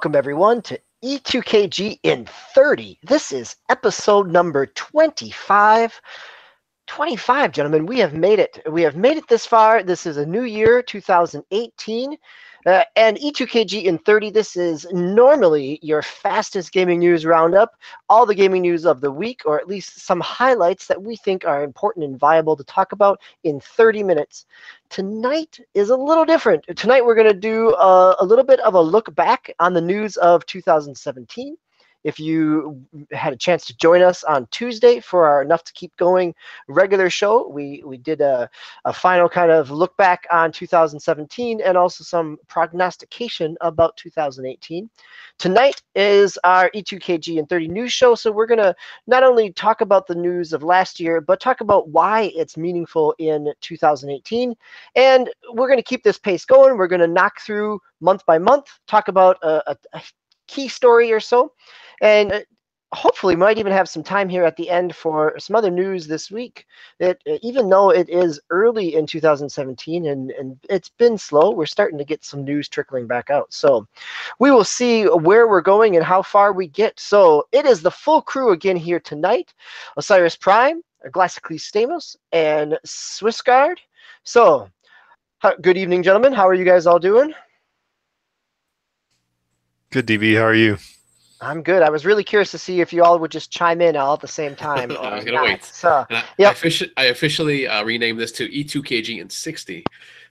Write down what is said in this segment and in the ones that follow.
Welcome, everyone, to E2KG in 30. This is episode number 25. 25, gentlemen. We have made it. We have made it this far. This is a new year, 2018. And E2KG in 30, this is normally your fastest gaming news roundup. All the gaming news of the week, or at least some highlights that we think are important and viable to talk about in 30 minutes. Tonight is a little different. Tonight we're going to do a little bit of a look back on the news of 2017. If you had a chance to join us on Tuesday for our Enough to Keep Going regular show, we did a final kind of look back on 2017 and also some prognostication about 2018. Tonight is our E2KG in 30 news show, so we're going to not only talk about the news of last year, but talk about why it's meaningful in 2018. And we're going to keep this pace going. We're going to knock through month by month, talk about a key story or so. And hopefully we might even have some time here at the end for some other news this week. That even though it is early in 2017 and it's been slow, we're starting to get some news trickling back out. So we will see where we're going and how far we get. So it is the full crew again here tonight. Osiris Prime, Glassically Stamos, and Swissguard. So good evening, gentlemen. How are you guys all doing? Good, DB. How are you? I'm good. I was really curious to see if you all would just chime in all at the same time. I was going to wait. So, I officially renamed this to E2KGn30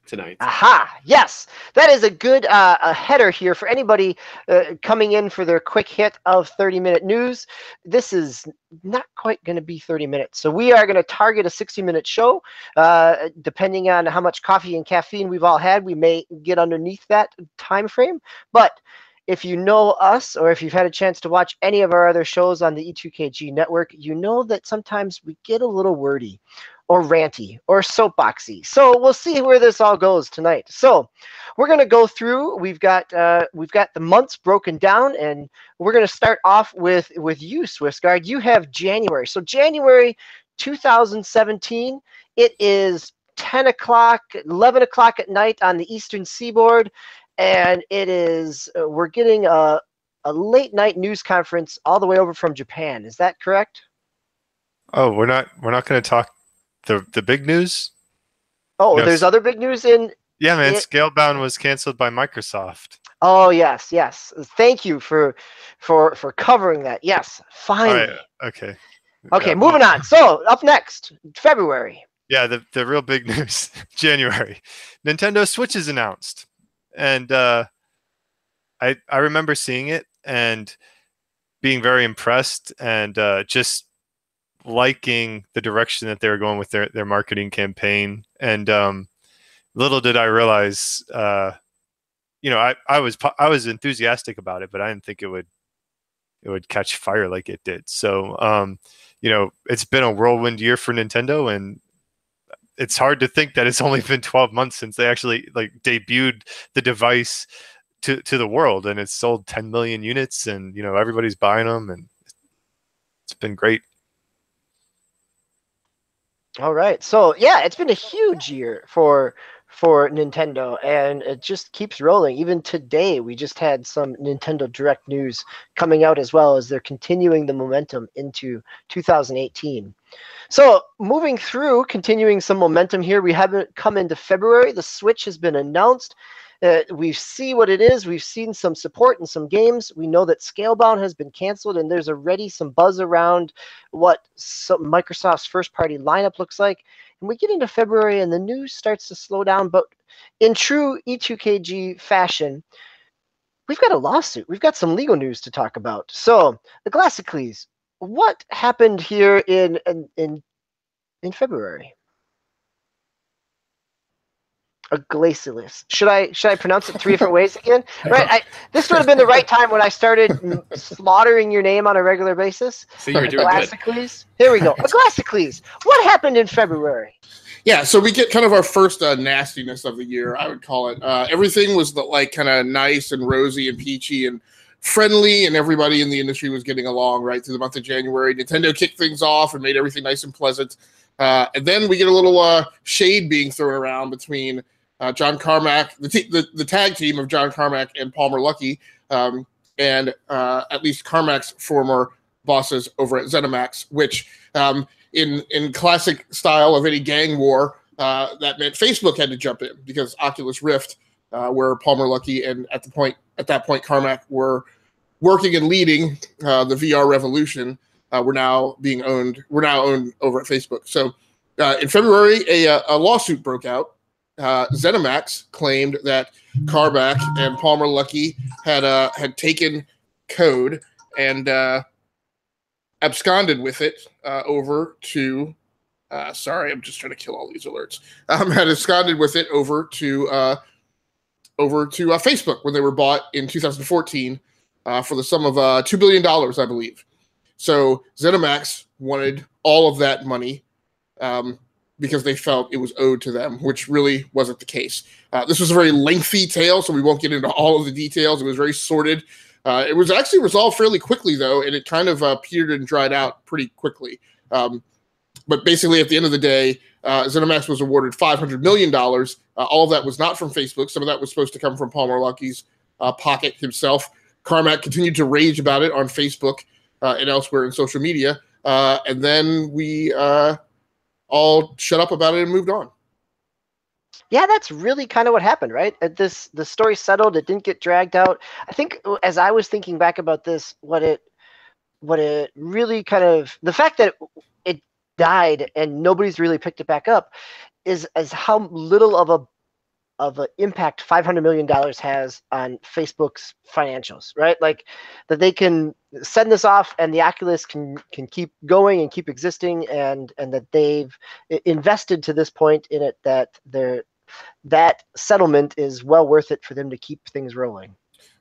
tonight. Aha! Yes, that is a good a header here for anybody coming in for their quick hit of 30-minute news. This is not quite going to be 30 minutes, so we are going to target a 60-minute show. Depending on how much coffee and caffeine we've all had, we may get underneath that time frame, but if you know us, or if you've had a chance to watch any of our other shows on the E2KG network, you know that sometimes we get a little wordy or ranty or soapboxy. So we'll see where this all goes tonight. So we're going to go through. We've got the months broken down, and we're going to start off with you, Swissguard. You have January. So January 2017, it is 10 o'clock, 11 o'clock at night on the Eastern Seaboard. And it is, we're getting a late night news conference all the way over from Japan. Is that correct? Oh, we're not going to talk the big news. Oh, no, there's other big news in. Yeah, man. Scalebound was canceled by Microsoft. Oh yes. Thank you for covering that. Yes, finally. Right, okay. Okay, moving on. So up next, February. Yeah, the real big news, January. Nintendo Switch is announced. And I remember seeing it and being very impressed and just liking the direction that they were going with their marketing campaign. And little did I realize, I was enthusiastic about it, but I didn't think it would catch fire like it did. So it's been a whirlwind year for Nintendo, and it's hard to think that it's only been 12 months since they actually debuted the device to the world, and it's sold 10 million units, and everybody's buying them, and it's been great. All right, so yeah, it's been a huge year for Nintendo, and it just keeps rolling. Even today, we just had some Nintendo Direct news coming out as well, as they're continuing the momentum into 2018. So moving through, continuing some momentum here, we haven't come into February. The Switch has been announced. We see what it is. We've seen some support in some games. We know that Scalebound has been canceled, and there's already some buzz around what Microsoft's first-party lineup looks like. And we get into February, and the news starts to slow down. But in true E2KG fashion, we've got a lawsuit. We've got some legal news to talk about. So, the Glassicles, what happened here in February? A glacialis. Should I pronounce it 3 different ways again? Right. This would have been the right time when I started slaughtering your name on a regular basis. So you're doing Glassicles. Here we go. A Glassicles. What happened in February? Yeah, so we get kind of our first nastiness of the year, I would call it. Everything was kind of nice and rosy and peachy and friendly, and everybody in the industry was getting along right through the month of January. Nintendo kicked things off and made everything nice and pleasant. And then we get a little shade being thrown around between John Carmack, the tag team of John Carmack and Palmer Luckey, and at least Carmack's former bosses over at ZeniMax, which in classic style of any gang war, that meant Facebook had to jump in because Oculus Rift, where Palmer Luckey and at that point Carmack were working and leading the VR revolution, we're now owned over at Facebook. So in February, a lawsuit broke out. ZeniMax claimed that Carmack and Palmer Luckey had taken code and absconded with it over to. Sorry, I'm just trying to kill all these alerts. Had absconded with it over to Facebook when they were bought in 2014 for the sum of $2 billion, I believe. So ZeniMax wanted all of that money because they felt it was owed to them, which really wasn't the case. This was a very lengthy tale, so we won't get into all of the details. It was very sordid. It was actually resolved fairly quickly, though, and it kind of petered and dried out pretty quickly. But basically, at the end of the day, ZeniMax was awarded $500 million. All of that was not from Facebook. Some of that was supposed to come from Palmer Luckey's pocket himself. Carmack continued to rage about it on Facebook and elsewhere in social media. And then we all shut up about it and moved on. Yeah, that's really kind of what happened, right? The story settled. It didn't get dragged out. I think as I was thinking back about this, what it really kind of, the fact that it died and nobody's really picked it back up is how little of an impact $500 million has on Facebook's financials, right? Like that they can send this off and the Oculus can keep going and keep existing, and that they've invested to this point in it that settlement is well worth it for them to keep things rolling.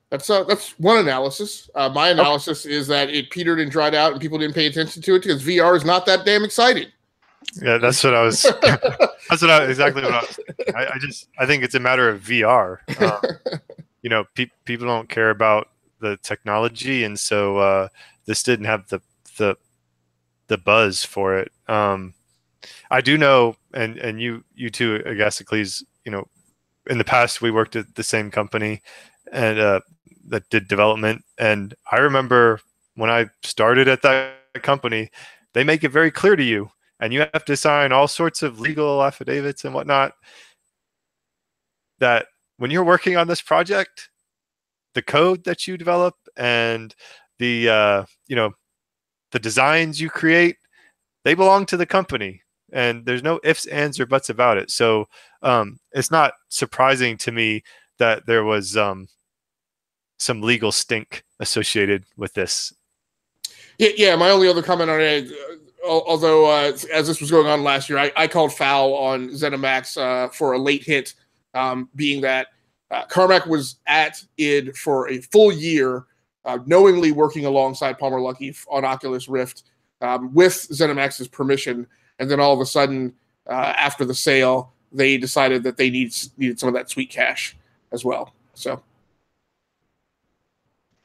That's one analysis. My analysis is that it petered and dried out and people didn't pay attention to it because VR is not that damn exciting. Yeah, that's what I was. Exactly what I was. I think it's a matter of VR. People don't care about the technology, and so this didn't have the buzz for it. I do know, and you too, Agasicles, in the past we worked at the same company and that did development, and I remember when I started at that company, they make it very clear to you, and you have to sign all sorts of legal affidavits and whatnot, that when you're working on this project, the code that you develop and the designs you create, they belong to the company, and there's no ifs, ands, or buts about it. So it's not surprising to me that there was some legal stink associated with this. Yeah. My only other comment on it, although as this was going on last year, I called foul on ZeniMax for a late hit, being that Carmack was at id for a full year, knowingly working alongside Palmer Luckey on Oculus Rift with ZeniMax's permission, and then all of a sudden, after the sale, they decided that they needed some of that sweet cash as well. So.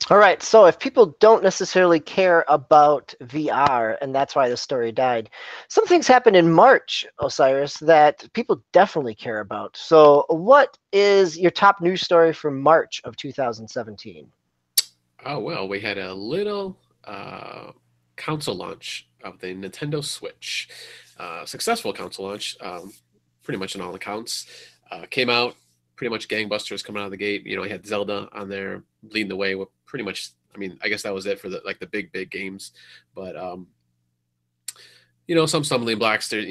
All right, so if people don't necessarily care about VR, and that's why the story died, some things happened in March, Osiris, that people definitely care about. So what is your top news story from March of 2017? Oh, well, we had a little console launch of the Nintendo Switch. Successful console launch, pretty much on all accounts. Came out pretty much gangbusters coming out of the gate. I had Zelda on there leading the way with pretty much, I guess that was it for the big games. But, some stumbling blocks there,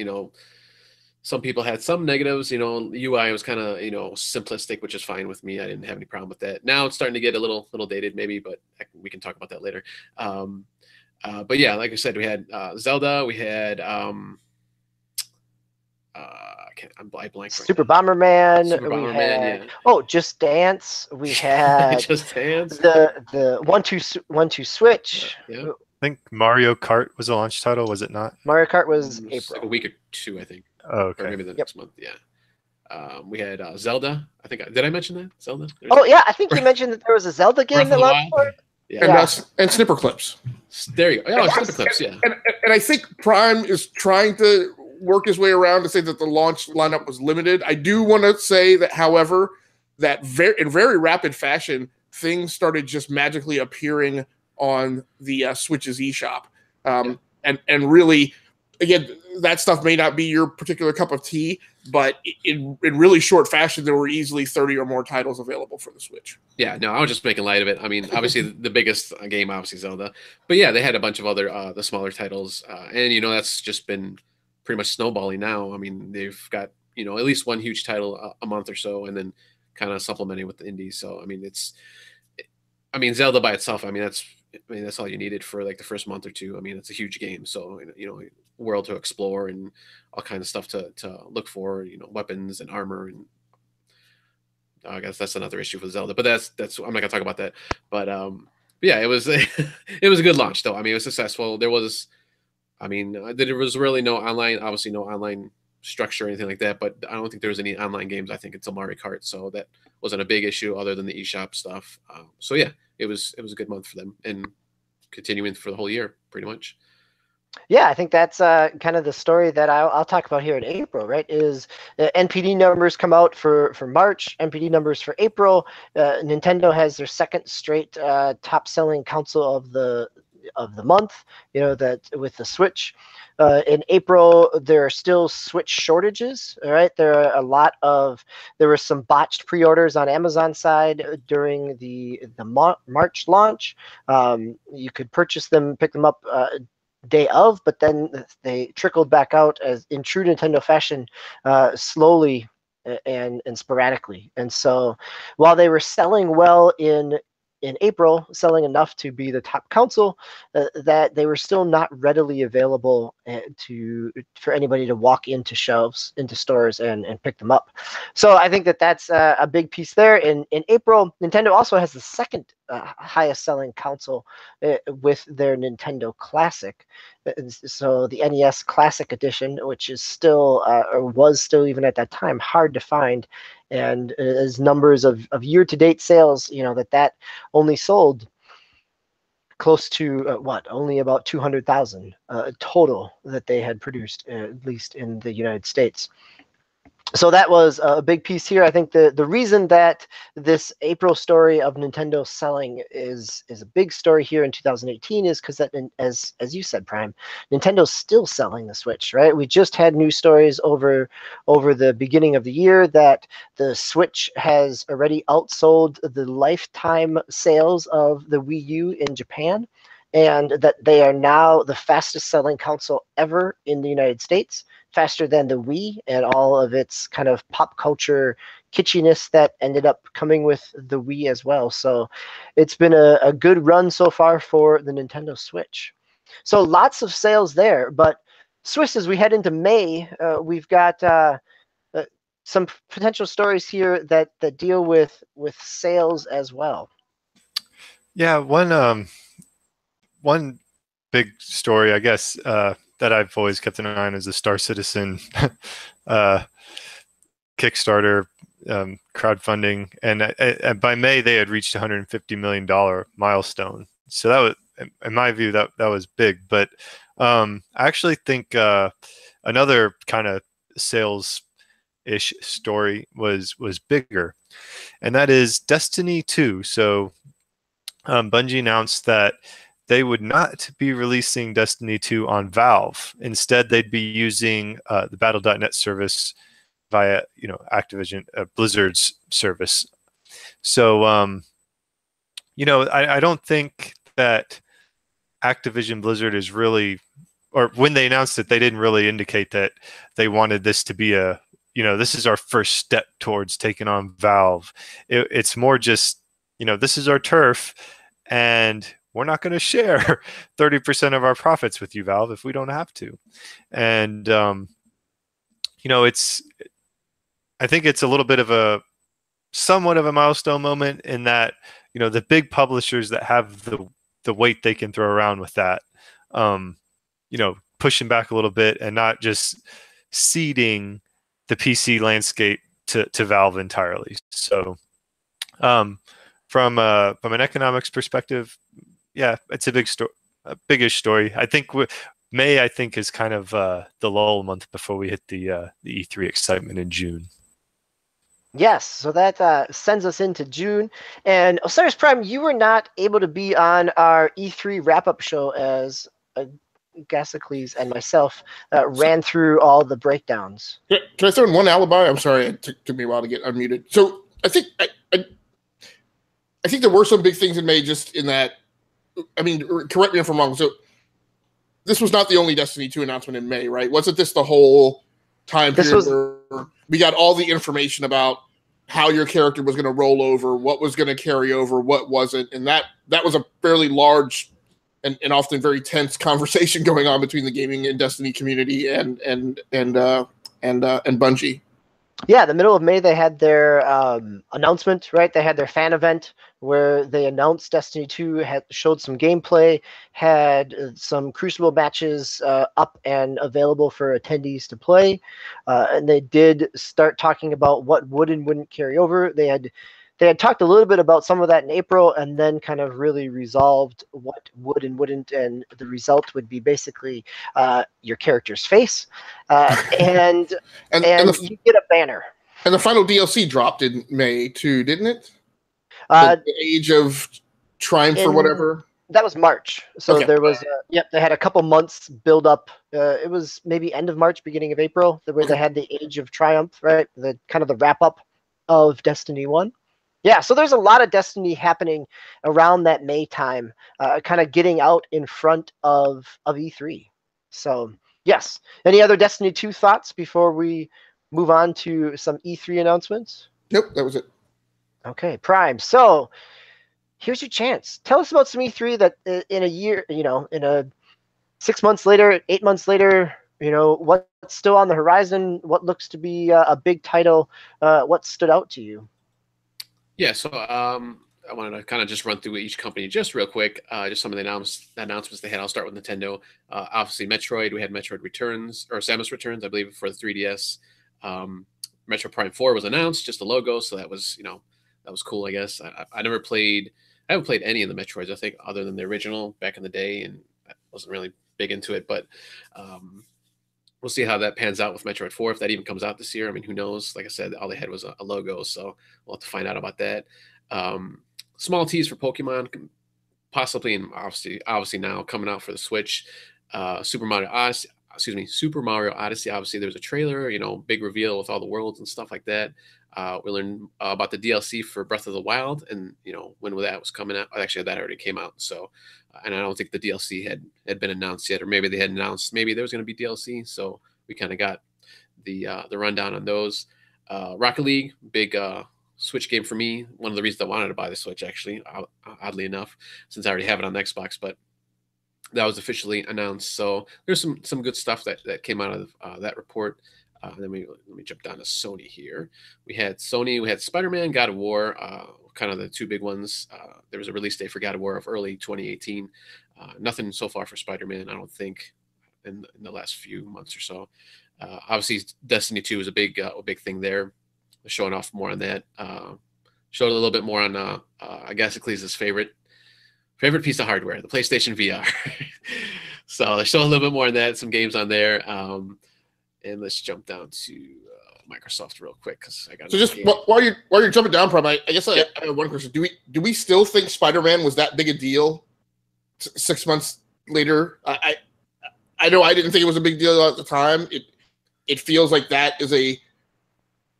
some people had some negatives, UI was kind of, simplistic, which is fine with me. I didn't have any problem with that. Now it's starting to get a little dated maybe, but we can talk about that later. But yeah, like I said, we had Zelda, we had I blank. Super Bomberman. Yeah. Oh, Just Dance. We had Just Dance. The 1-2 Switch. Yeah. I think Mario Kart was a launch title, was it not? Mario Kart was Like April. a week or two, I think. Oh, okay. Or maybe the next month. Yeah. We had Zelda. I think did I mention that Zelda? Oh yeah, I think you mentioned that there was a Zelda game that launched for it. Yeah. And Snipper Clips. There you go. Oh, Snipper Clips. Yeah. And I think Prime is trying to work his way around to say that the launch lineup was limited. I do want to say that, however, that in very rapid fashion, things started just magically appearing on the Switch's eShop. And really, again, that stuff may not be your particular cup of tea, but in really short fashion, there were easily 30 or more titles available for the Switch. Yeah, no, I was just making light of it. I mean, obviously the biggest game, obviously Zelda, but yeah, they had a bunch of other the smaller titles, and that's just been pretty much snowballing now. I mean, they've got at least one huge title a month or so, and then kind of supplementing with the indies. So I mean, Zelda by itself, that's all you needed for like the first month or two. I mean, it's a huge game, so world to explore and all kinds of stuff to look for, weapons and armor, and I guess that's another issue with Zelda. But that's I'm not gonna talk about that. But yeah, it was it was a good launch though. I mean, it was successful. There was really no online, obviously no online structure or anything like that. But I don't think there was any online games, I think, until Mario Kart. So that wasn't a big issue other than the eShop stuff. So yeah, it was a good month for them, and continuing for the whole year pretty much. Yeah, I think that's kind of the story that I'll talk about here in April, right? Is NPD numbers come out for March, NPD numbers for April. Nintendo has their second straight top-selling console of the month. That with the Switch. In April, there are still Switch shortages. All right, there were some botched pre-orders on Amazon side during the March launch. You could purchase them, pick them up day of, but then they trickled back out as in true Nintendo fashion, slowly and sporadically. And so while they were selling well in April, selling enough to be the top console, that they were still not readily available for anybody to walk into stores and pick them up. So I think that's a big piece there. In April, Nintendo also has the second highest selling console with their Nintendo Classic. So the NES Classic Edition, which is still, or was still even at that time, hard to find. And as numbers of year-to-date sales, that only sold close to only about 200,000 total that they had produced, at least in the United States. So that was a big piece here. I think the reason that this April story of Nintendo selling is a big story here in 2018 is because that, as you said, Prime, Nintendo's still selling the Switch, right? We just had news stories over the beginning of the year that the Switch has already outsold the lifetime sales of the Wii U in Japan, and that they are now the fastest selling console ever in the United States, faster than the Wii and all of its kind of pop culture kitschiness that ended up coming with the Wii as well. So it's been a good run so far for the Nintendo Switch. So lots of sales there, but Swiss, as we head into May, we've got some potential stories here that deal with sales as well. Yeah, one big story, I guess, that I've always kept an eye on is the Star Citizen Kickstarter crowdfunding, and by May they had reached $150 million milestone. So that was, in my view, that was big. But I actually think another kind of sales-ish story was bigger, and that is Destiny 2. So Bungie announced that they would not be releasing Destiny 2 on Valve. Instead, they'd be using the Battle.net service via, Activision, Blizzard's service. So, I don't think that Activision Blizzard is really, or when they announced it, they didn't really indicate that they wanted this to be this is our first step towards taking on Valve. It's more just, this is our turf, and we're not going to share 30% of our profits with you, Valve, if we don't have to. And, I think it's a little bit of somewhat of a milestone moment in that, the big publishers that have the weight they can throw around with that, pushing back a little bit and not just ceding the PC landscape to Valve entirely. So, from an economics perspective, yeah, it's a biggish story. I think May, is kind of the lull month before we hit the E3 excitement in June. Yes, so that sends us into June. And Osiris Prime, you were not able to be on our E3 wrap-up show as Gasicles and myself ran through all the breakdowns. Can I throw in one alibi? I'm sorry, it took me a while to get unmuted. So I think I think there were some big things in May, just in that. I mean, correct me if I'm wrong. So this was not the only Destiny 2 announcement in May, right? Wasn't this the whole time period where we got all the information about how your character was going to roll over, what was going to carry over, what wasn't, and that was a fairly large and often very tense conversation going on between the gaming and Destiny community and Bungie. Yeah, the middle of May they had their announcement, right? They had their fan event where they announced Destiny 2, showed some gameplay, had some Crucible matches up and available for attendees to play, and they did start talking about what would and wouldn't carry over. They had talked a little bit about some of that in April, and then kind of really resolved what would and wouldn't, and the result would be basically your character's face, and you get a banner. And the final DLC dropped in May too, didn't it? The Age of Triumph or whatever. That was March. So there was, they had a couple months build up. It was maybe end of March, beginning of April, where they had the Age of Triumph, right? The kind of the wrap up of Destiny 1. Yeah, so there's a lot of Destiny happening around that May time, kind of getting out in front of E3. So, yes. Any other Destiny 2 thoughts before we move on to some E3 announcements? Nope, that was it. Okay, Prime. So, here's your chance. Tell us about some E3 that in a year, in 6 months later, 8 months later, what's still on the horizon, what looks to be a big title, what stood out to you? Yeah, so I wanted to kind of just run through each company just real quick, just some of the announcements they had. I'll start with Nintendo. Obviously, Metroid. We had Metroid Returns, or Samus Returns, I believe, for the 3DS. Metroid Prime 4 was announced, just the logo, so that was, that was cool, I guess. I haven't played any of the Metroids, I think, other than the original back in the day, and I wasn't really big into it, but we'll see how that pans out with Metroid 4, if that even comes out this year. I mean, who knows? Like I said, all they had was a logo, so we'll have to find out about that. Small tease for Pokemon, possibly, and obviously now coming out for the Switch. Super Mario Odyssey. Obviously, there was a trailer, big reveal with all the worlds and stuff like that. We learned about the DLC for Breath of the Wild, and when that was coming out. Actually, that already came out. So, and I don't think the DLC had been announced yet, or maybe they had announced maybe there was going to be DLC. So we kind of got the rundown on those. Rocket League, big Switch game for me. One of the reasons I wanted to buy the Switch, actually, oddly enough, since I already have it on the Xbox, but that was officially announced. So there's some good stuff that came out of that report. Let me jump down to Sony here. We had Spider-Man, God of War, kind of the two big ones. There was a release date for God of War of early 2018. Nothing so far for Spider-Man, I don't think, in the last few months or so. Obviously, Destiny 2 is a big thing there. They're showing off more on that. Showed a little bit more on, I guess, Ecclesia's favorite piece of hardware, the PlayStation VR. So they show a little bit more on that, some games on there. And let's jump down to Microsoft real quick, because I got. So just while you're jumping down, Prime, I guess I have one question. Do we still think Spider-Man was that big a deal 6 months later? I know I didn't think it was a big deal at the time. It feels like that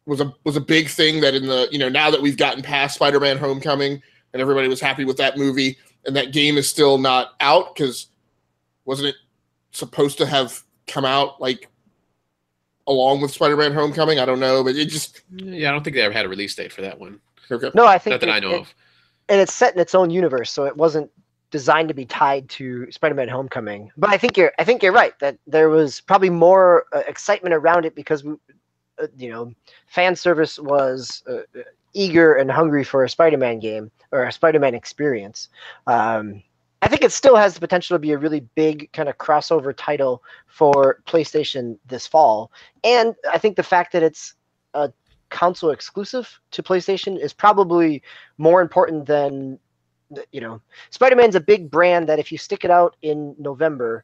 was a big thing that in the now that we've gotten past Spider-Man Homecoming and everybody was happy with that movie, and that game is still not out, because wasn't it supposed to have come out like along with Spider-Man Homecoming? I don't know, but it just... Yeah, I don't think they ever had a release date for that one. Okay. No, I think... Not that I know of. And it's set in its own universe, so it wasn't designed to be tied to Spider-Man Homecoming. But I think you're right, that there was probably more excitement around it because, fan service was eager and hungry for a Spider-Man game, or a Spider-Man experience. I think it still has the potential to be a really big kind of crossover title for PlayStation this fall. And I think the fact that it's a console exclusive to PlayStation is probably more important than, Spider-Man's a big brand that if you stick it out in November,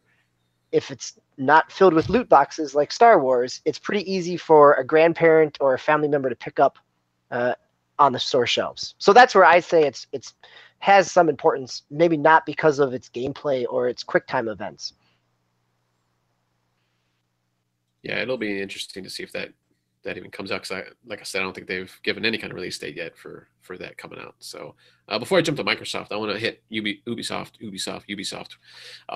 if it's not filled with loot boxes like Star Wars, it's pretty easy for a grandparent or a family member to pick up on the store shelves. So that's where I say it's has some importance, maybe not because of its gameplay or its QuickTime events. Yeah, it'll be interesting to see if that even comes out. Because like I said, I don't think they've given any kind of release date yet for that coming out. So before I jump to Microsoft, I want to hit Ubisoft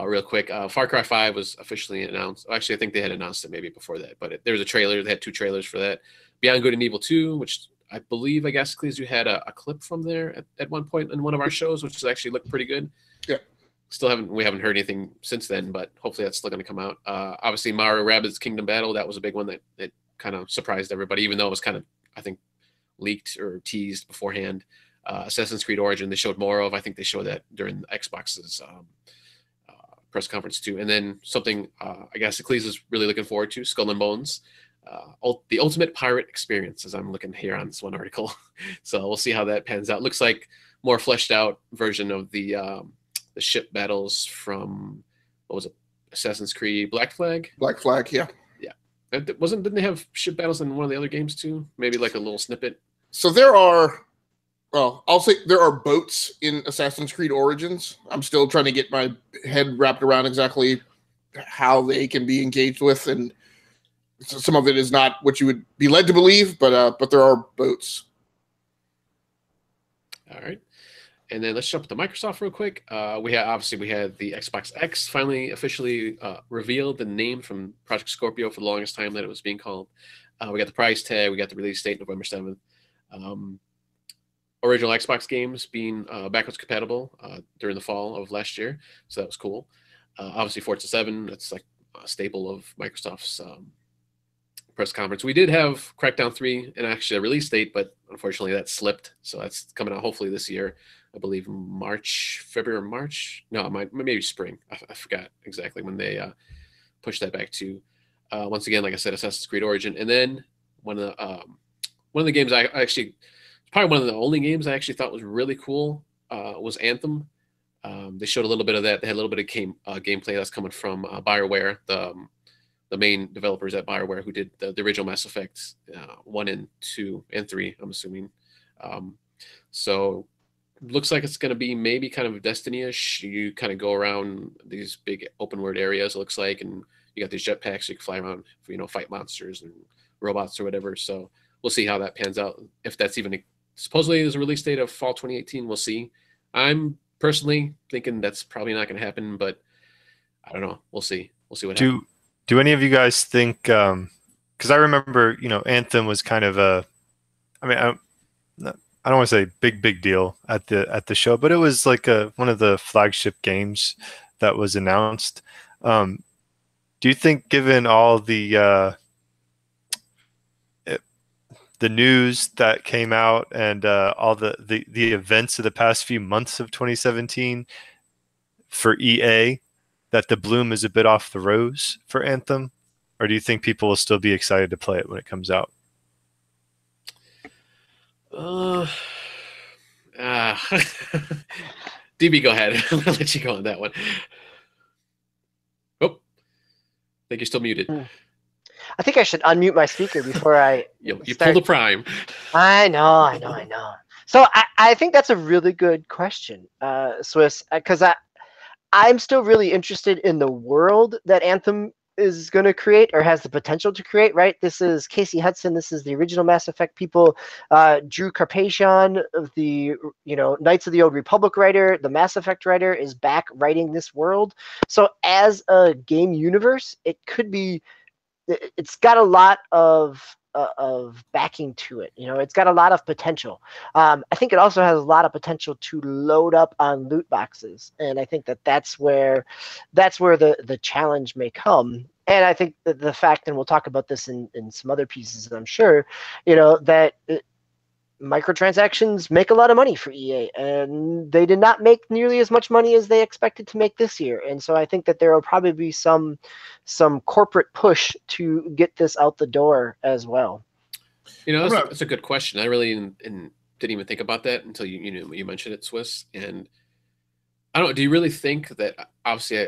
real quick. Far Cry 5 was officially announced. Actually, I think they had announced it maybe before that, but there was a trailer. They had 2 trailers for that. Beyond Good and Evil 2, which I believe, I guess, Cleese, you had a clip from there at one point in one of our shows, which actually looked pretty good. Yeah. We haven't heard anything since then, but hopefully that's still going to come out. Obviously, Mario Rabbids Kingdom Battle, that was a big one that kind of surprised everybody, even though it was kind of, I think, leaked or teased beforehand. Assassin's Creed Origin, they showed more of. I think they showed that during Xbox's press conference too. And then something I guess Ecclesias is really looking forward to, Skull and Bones. The Ultimate Pirate Experience, as I'm looking here on this one article. So we'll see how that pans out. Looks like more fleshed out version of the ship battles from, what was it, Assassin's Creed Black Flag? Black Flag, yeah. Yeah. Didn't they have ship battles in one of the other games too? Maybe like a little snippet? So there are, well, I'll say there are boats in Assassin's Creed Origins. I'm still trying to get my head wrapped around exactly how they can be engaged with, and some of it is not what you would be led to believe, but there are boats. All right. And then let's jump to Microsoft real quick. We had the Xbox X finally officially revealed, the name from Project Scorpio for the longest time that it was being called. We got the price tag. We got the release date, November 7th. Original Xbox games being backwards compatible during the fall of last year. So that was cool. Obviously, Forza 7, that's like a staple of Microsoft's press conference. We did have Crackdown 3 and actually a release date, but unfortunately that slipped. So that's coming out hopefully this year. I believe February or March. No, maybe spring. I forgot exactly when they pushed that back to. Once again, like I said, Assassin's Creed Origin, and then one of the games I actually, probably one of the only games I actually thought was really cool was Anthem. They showed a little bit of that. They had a little bit of gameplay that's coming from BioWare, the main developers at BioWare who did the original Mass Effect 1 and 2 and 3, I'm assuming. So looks like it's going to be maybe kind of Destiny-ish. You kind of go around these big open world areas, it looks like, and you got these jetpacks so you can fly around, fight monsters and robots or whatever. So we'll see how that pans out. If that's even supposedly there's a release date of fall 2018, we'll see. I'm personally thinking that's probably not going to happen, but I don't know. We'll see. We'll see what happens. Do any of you guys think? Because I remember, Anthem was kind of I don't want to say big deal at the show, but it was like one of the flagship games that was announced. Do you think, given all the news that came out and all the events of the past few months of 2017 for EA, that the bloom is a bit off the rose for Anthem? Or do you think people will still be excited to play it when it comes out? DB, go ahead. I'm going to let you go on that one. Oh, I think you're still muted. I think I should unmute my speaker before I You pulled the prime. I know. So I think that's a really good question, Swiss, because I'm still really interested in the world that Anthem is going to create or has the potential to create, right? This is Casey Hudson. This is the original Mass Effect people. Drew Karpyshyn, of the Knights of the Old Republic writer, the Mass Effect writer, is back writing this world. So as a game universe, it's got a lot of backing to it. It's got a lot of potential. I think it also has a lot of potential to load up on loot boxes, and I think that's where the challenge may come. And I think that the fact, and we'll talk about this in some other pieces, I'm sure, that microtransactions make a lot of money for EA, and they did not make nearly as much money as they expected to make this year. And so I think that there will probably be some corporate push to get this out the door as well. That's a good question. I really didn't even think about that until you mentioned it, Swiss. And I don't know. Do you really think that, obviously,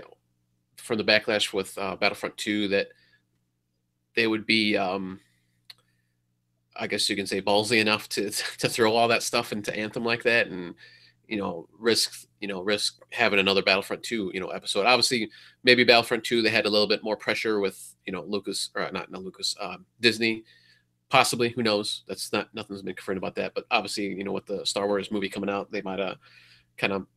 from the backlash with Battlefront 2, that they would be I guess you can say, ballsy enough to throw all that stuff into Anthem like that, and risk having another Battlefront 2 episode. Obviously, maybe Battlefront 2 they had a little bit more pressure with Lucas, or not Lucas, Disney. Possibly, who knows? Nothing's been confirmed about that. But obviously, with the Star Wars movie coming out, they might have kind of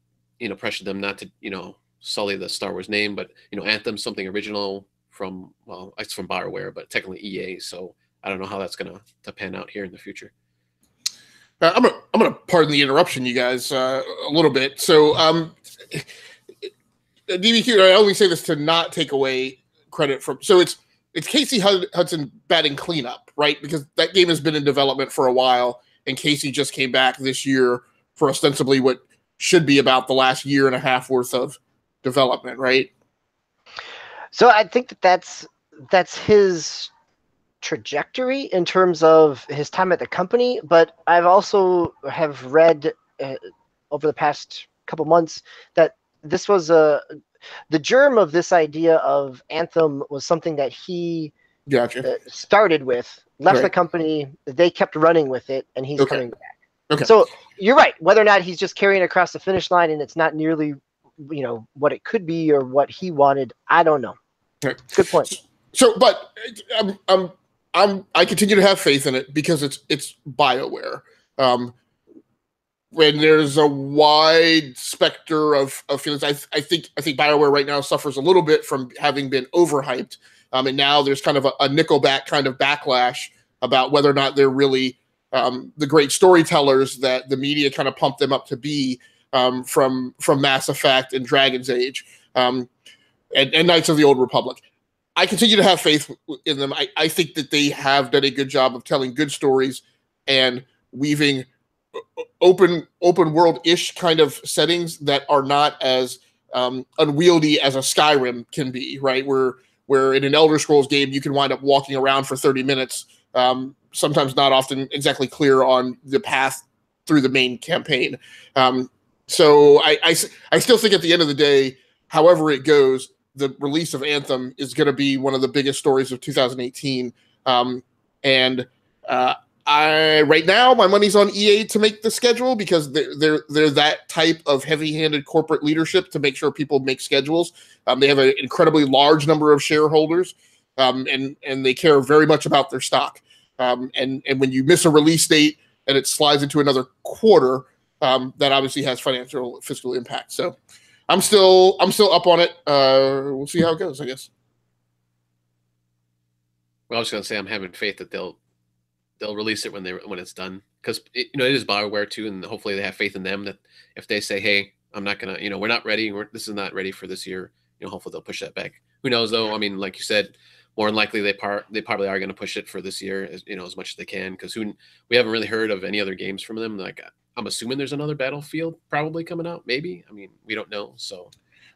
pressured them not to sully the Star Wars name. But Anthem, something original from, well, it's from BioWare, but technically EA. So I don't know how that's gonna pan out here in the future. I'm gonna pardon the interruption, you guys, a little bit. So, DBQ, I only say this to not take away credit from. So it's Casey Hudson batting cleanup, right? Because that game has been in development for a while, and Casey just came back this year for ostensibly what should be about the last year and a half worth of development, right? So I think that's his trajectory in terms of his time at the company, but I've also have read over the past couple months that this was the germ of this idea of Anthem was something that he started with, left the company, they kept running with it, and he's coming back. Okay. So you're right. Whether or not he's just carrying across the finish line and it's not nearly, what it could be or what he wanted, I don't know. Okay. Good point. So, but I continue to have faith in it because it's BioWare. When there's a wide specter of feelings, I think BioWare right now suffers a little bit from having been overhyped, and now there's kind of a Nickelback kind of backlash about whether or not they're really the great storytellers that the media kind of pumped them up to be, from Mass Effect and Dragon's Age, and Knights of the Old Republic. I continue to have faith in them. I think that they have done a good job of telling good stories and weaving open world-ish kind of settings that are not as unwieldy as a Skyrim can be, right? Where in an Elder Scrolls game, you can wind up walking around for 30 minutes, sometimes not often exactly clear on the path through the main campaign. So I still think at the end of the day, however it goes, the release of Anthem is going to be one of the biggest stories of 2018. Right now my money's on EA to make the schedule because they're that type of heavy-handed corporate leadership to make sure people make schedules. They have an incredibly large number of shareholders, and they care very much about their stock. And when you miss a release date and it slides into another quarter, that obviously has fiscal impact. So I'm still up on it. We'll see how it goes, I guess. Well, I was going to say I'm having faith that they'll release it when it's done, because it is BioWare too, and hopefully they have faith in them that if they say, hey, I'm not gonna, we're not ready, this is not ready for this year, hopefully they'll push that back. Who knows though? I mean, like you said, more than likely they probably are going to push it for this year, as much as they can, because we haven't really heard of any other games from them. Like I'm assuming there's another Battlefield probably coming out, maybe. I mean, we don't know, so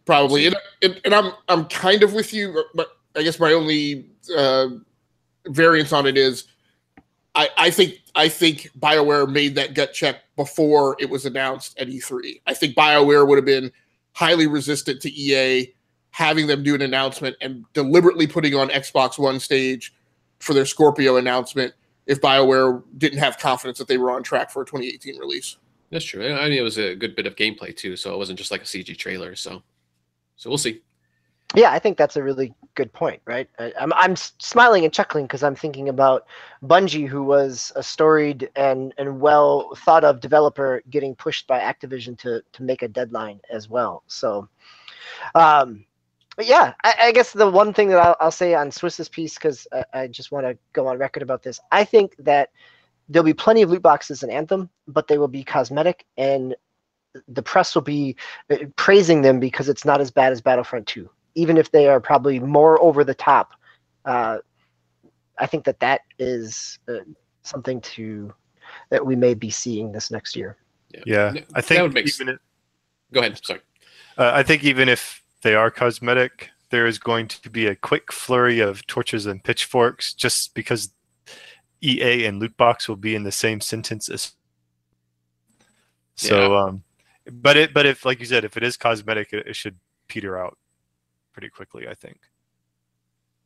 probably. And I'm kind of with you, but I guess my only variance on it is I think BioWare made that gut check before it was announced at E3. I think BioWare would have been highly resistant to EA having them do an announcement and deliberately putting on Xbox One stage for their Scorpio announcement if BioWare didn't have confidence that they were on track for a 2018 release. That's true. I mean, it was a good bit of gameplay too, so it wasn't just like a CG trailer. So we'll see. Yeah, I think that's a really good point, right? I'm smiling and chuckling because I'm thinking about Bungie, who was a storied and well thought of developer getting pushed by Activision to make a deadline as well. So, but yeah, I guess the one thing that I'll say on Swiss's piece, because I just want to go on record about this, I think that there'll be plenty of loot boxes in Anthem, but they will be cosmetic, and the press will be praising them because it's not as bad as Battlefront 2. Even if they are probably more over the top, I think that is something that we may be seeing this next year. Yeah. I think go ahead. Sorry. I think even if they are cosmetic, there is going to be a quick flurry of torches and pitchforks just because EA and loot box will be in the same sentence as. So, but if, like you said, if it is cosmetic, it should peter out pretty quickly, I think.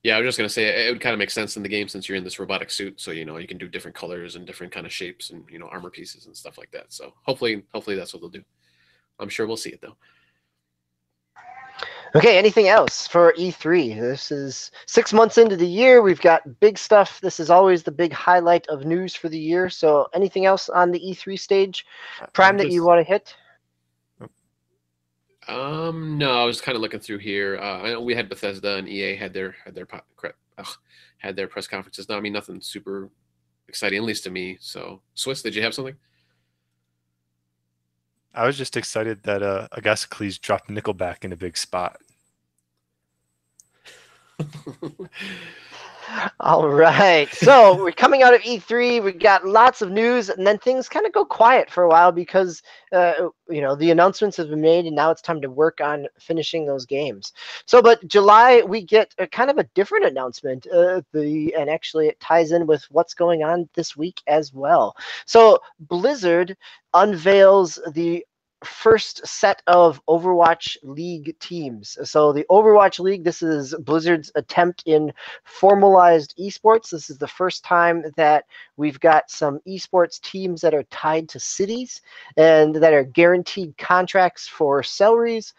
Yeah, I was just gonna say it would kind of make sense in the game since you're in this robotic suit, so you can do different colors and different kind of shapes and armor pieces and stuff like that. So hopefully that's what they'll do. I'm sure we'll see it though. Okay, anything else for E3? This is 6 months into the year. We've got big stuff. This is always the big highlight of news for the year. So anything else on the E3 stage, Prime, that you want to hit? No, I was kind of looking through here. I know we had Bethesda and EA had their press conferences. No, I mean nothing super exciting, at least to me. So, Swiss, did you have something? I was just excited that Agasicles dropped Nickelback in a big spot. All right. So we're coming out of E3. We got lots of news, and then things kind of go quiet for a while because the announcements have been made, and now it's time to work on finishing those games. But July we get a kind of a different announcement. And actually it ties in with what's going on this week as well. So Blizzard unveils the first set of Overwatch League teams. So the Overwatch League, this is Blizzard's attempt in formalized esports. This is the first time that we've got some esports teams that are tied to cities and that are guaranteed contracts for salaries.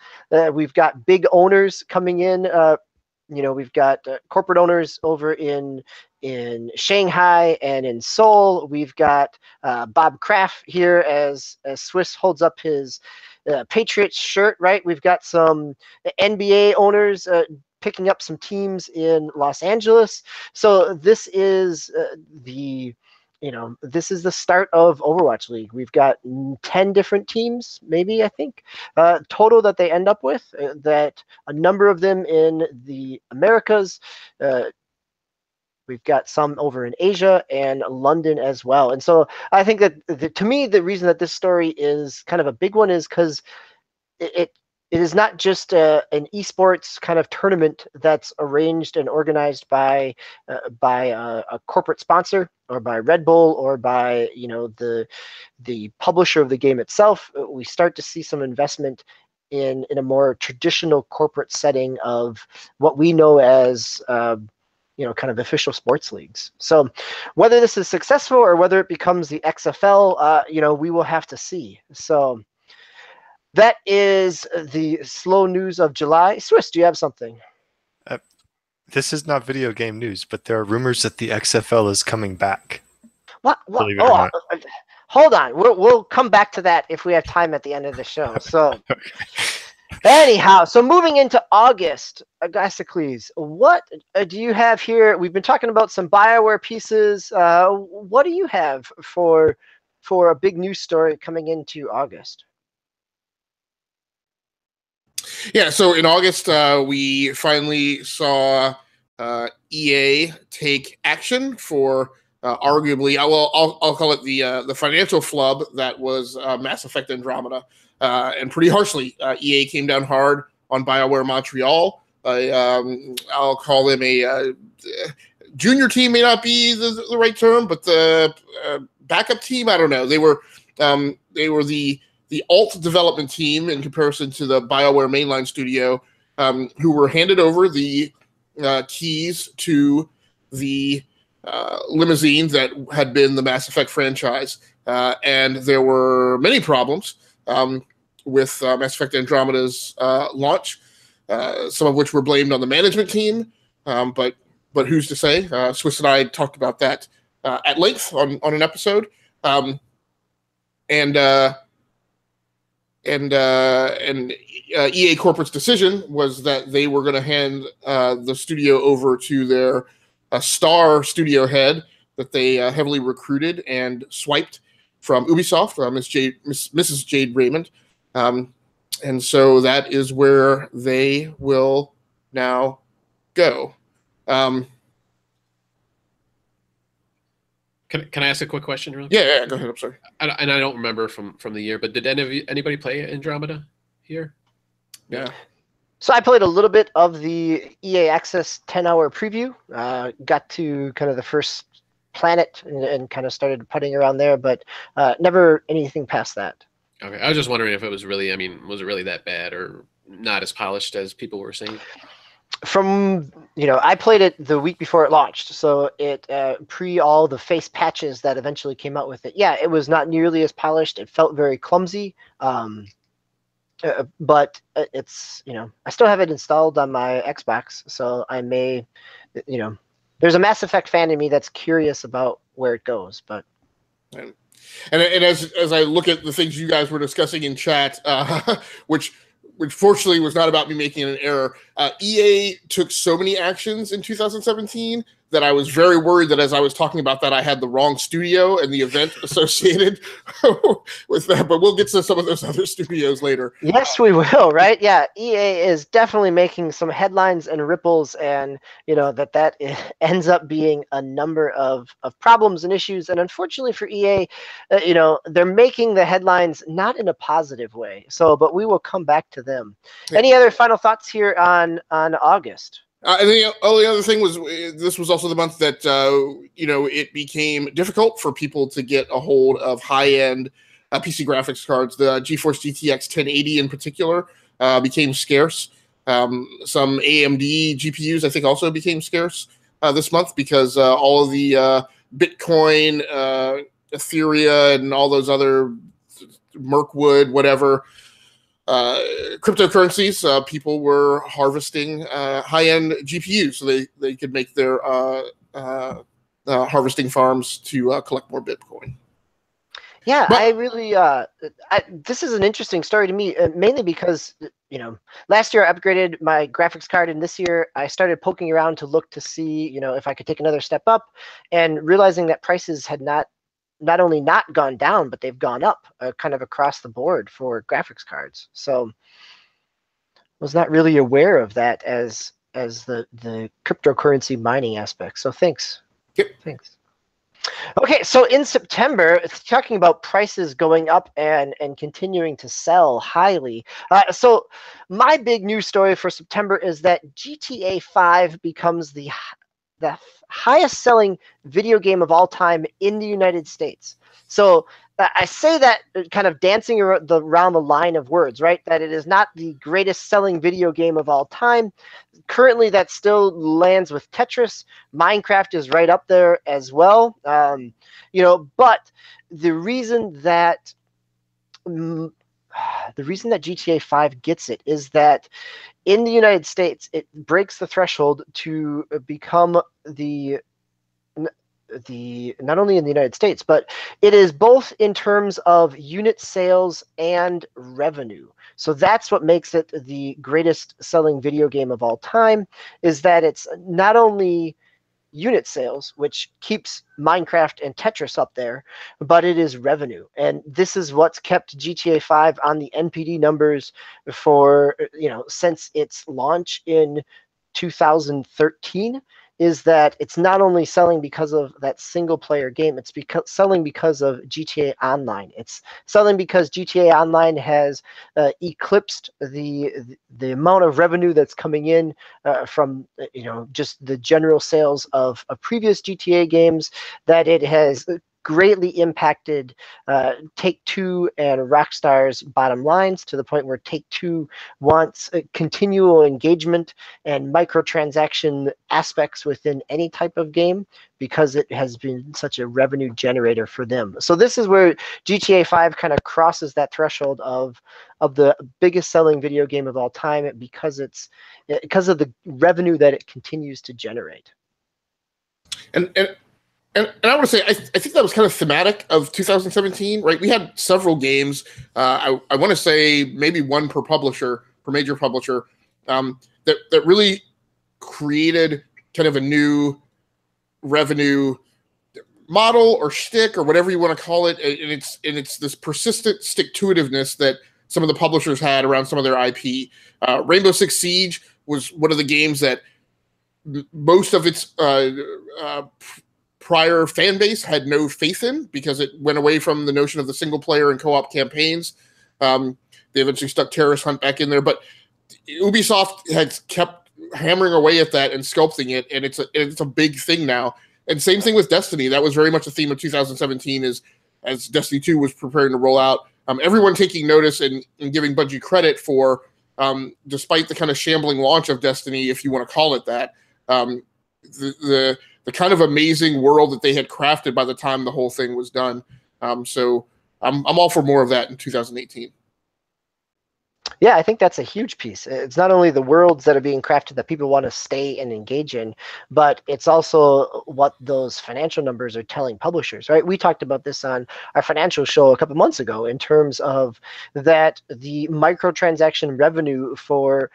We've got big owners coming in. We've got corporate owners over in Shanghai and in Seoul. We've got Bob Kraft here as Swiss holds up his Patriots shirt, right? We've got some NBA owners picking up some teams in Los Angeles. So this is this is the start of Overwatch League. We've got 10 different teams, maybe, I think, total that they end up with, that a number of them in the Americas. We've got some over in Asia and London as well. And so I think that to me, the reason that this story is kind of a big one is because it is not just an esports kind of tournament that's arranged and organized by a corporate sponsor or by Red Bull or by the publisher of the game itself. We start to see some investment in a more traditional corporate setting of what we know as kind of official sports leagues. So whether this is successful or whether it becomes the XFL, we will have to see. So that is the slow news of July. Swiss, do you have something? This is not video game news, but there are rumors that the XFL is coming back. What? Oh, hold on. We'll come back to that if we have time at the end of the show. So Okay. Anyhow, so moving into August, Agasicles, what do you have here? We've been talking about some BioWare pieces. What do you have for a big news story coming into August? Yeah, so in August, we finally saw EA take action for arguably, I'll call it the financial flub that was Mass Effect Andromeda, and pretty harshly, EA came down hard on BioWare Montreal. I'll call them a junior team, may not be the right term, but the backup team. I don't know. They were the alt development team in comparison to the BioWare mainline studio, who were handed over the keys to the limousine that had been the Mass Effect franchise. And there were many problems with Mass Effect Andromeda's launch, some of which were blamed on the management team. But who's to say? Swiss and I talked about that at length on an episode. And EA Corporate's decision was that they were going to hand the studio over to their star studio head that they heavily recruited and swiped from Ubisoft, Mrs. Jade Raymond. And so that is where they will now go. Can I ask a quick question, really? Yeah, go ahead. I'm sorry. I don't remember from the year, but did anybody play Andromeda here? Yeah. So I played a little bit of the EA Access 10-hour preview. Got to kind of the first planet and kind of started putting around there, but never anything past that. Okay, I was just wondering if it was really, was it really that bad or not as polished as people were saying? from I played it the week before it launched, so it pre all the face patches that eventually came out with it. Yeah, it was not nearly as polished. It felt very clumsy. But it's I still have it installed on my Xbox, so I may there's a Mass Effect fan in me that's curious about where it goes, but. And as I look at the things you guys were discussing in chat, which fortunately was not about me making an error, EA took so many actions in 2017 that I was very worried that as I was talking about that, I had the wrong studio and the event associated with that. But we'll get to some of those other studios later. Yes, we will, right? Yeah, EA is definitely making some headlines and ripples, and that ends up being a number of problems and issues. And unfortunately for EA, they're making the headlines not in a positive way. So, but we will come back to them. Yeah. Any other final thoughts here on August? And the only other thing was this was also the month that it became difficult for people to get a hold of high-end PC graphics cards. The GeForce GTX 1080 in particular became scarce. Some AMD GPUs I think also became scarce this month because all of the Bitcoin, Ethereum, and all those other Merkwood, whatever. Cryptocurrencies, people were harvesting high-end GPUs so they could make their harvesting farms to collect more Bitcoin. Yeah, I really, this is an interesting story to me, mainly because, last year I upgraded my graphics card, and this year I started poking around to look to see, if I could take another step up, and realizing that prices had not only not gone down, but they've gone up kind of across the board for graphics cards. So was not really aware of that as the cryptocurrency mining aspect. So thanks. Yep. Thanks. Okay, so in September, talking about prices going up and continuing to sell highly. So my big news story for September is that GTA 5 becomes the highest selling video game of all time in the United States. So I say that kind of dancing around the line of words, right? That it is not the greatest selling video game of all time. Currently, that still lands with Tetris. Minecraft is right up there as well. But the reason that GTA 5 gets it is that in the United States, it breaks the threshold to become not only in the United States, but it is both in terms of unit sales and revenue. So that's what makes it the greatest selling video game of all time, is that it's not only unit sales, which keeps Minecraft and Tetris up there, but it is revenue. And this is what's kept GTA 5 on the NPD numbers for, since its launch in 2013, is that it's not only selling because of that single player game, it's selling because of GTA Online. It's selling because GTA Online has eclipsed the amount of revenue that's coming in from just the general sales of previous GTA games, that it has greatly impacted Take-Two and Rockstar's bottom lines, to the point where Take-Two wants continual engagement and microtransaction aspects within any type of game, because it has been such a revenue generator for them. So this is where GTA 5 kind of crosses that threshold of the biggest selling video game of all time, because of the revenue that it continues to generate. And I want to say, I think that was kind of thematic of 2017, right? We had several games. I want to say maybe one per major publisher, that really created kind of a new revenue model or shtick or whatever you want to call it. And it's this persistent stick-to-itiveness that some of the publishers had around some of their IP. Rainbow Six Siege was one of the games that most of its prior fan base had no faith in, because it went away from the notion of the single player and co-op campaigns. They eventually stuck Terrorist Hunt back in there, but Ubisoft has kept hammering away at that and sculpting it, and it's a big thing now. And same thing with Destiny. That was very much a theme of 2017, as Destiny 2 was preparing to roll out. Everyone taking notice and giving Bungie credit for despite the kind of shambling launch of Destiny, if you want to call it that, the kind of amazing world that they had crafted by the time the whole thing was done. So I'm all for more of that in 2018. Yeah, I think that's a huge piece. It's not only the worlds that are being crafted that people want to stay and engage in, but it's also what those financial numbers are telling publishers, right? We talked about this on our financial show a couple months ago in terms of that the microtransaction revenue for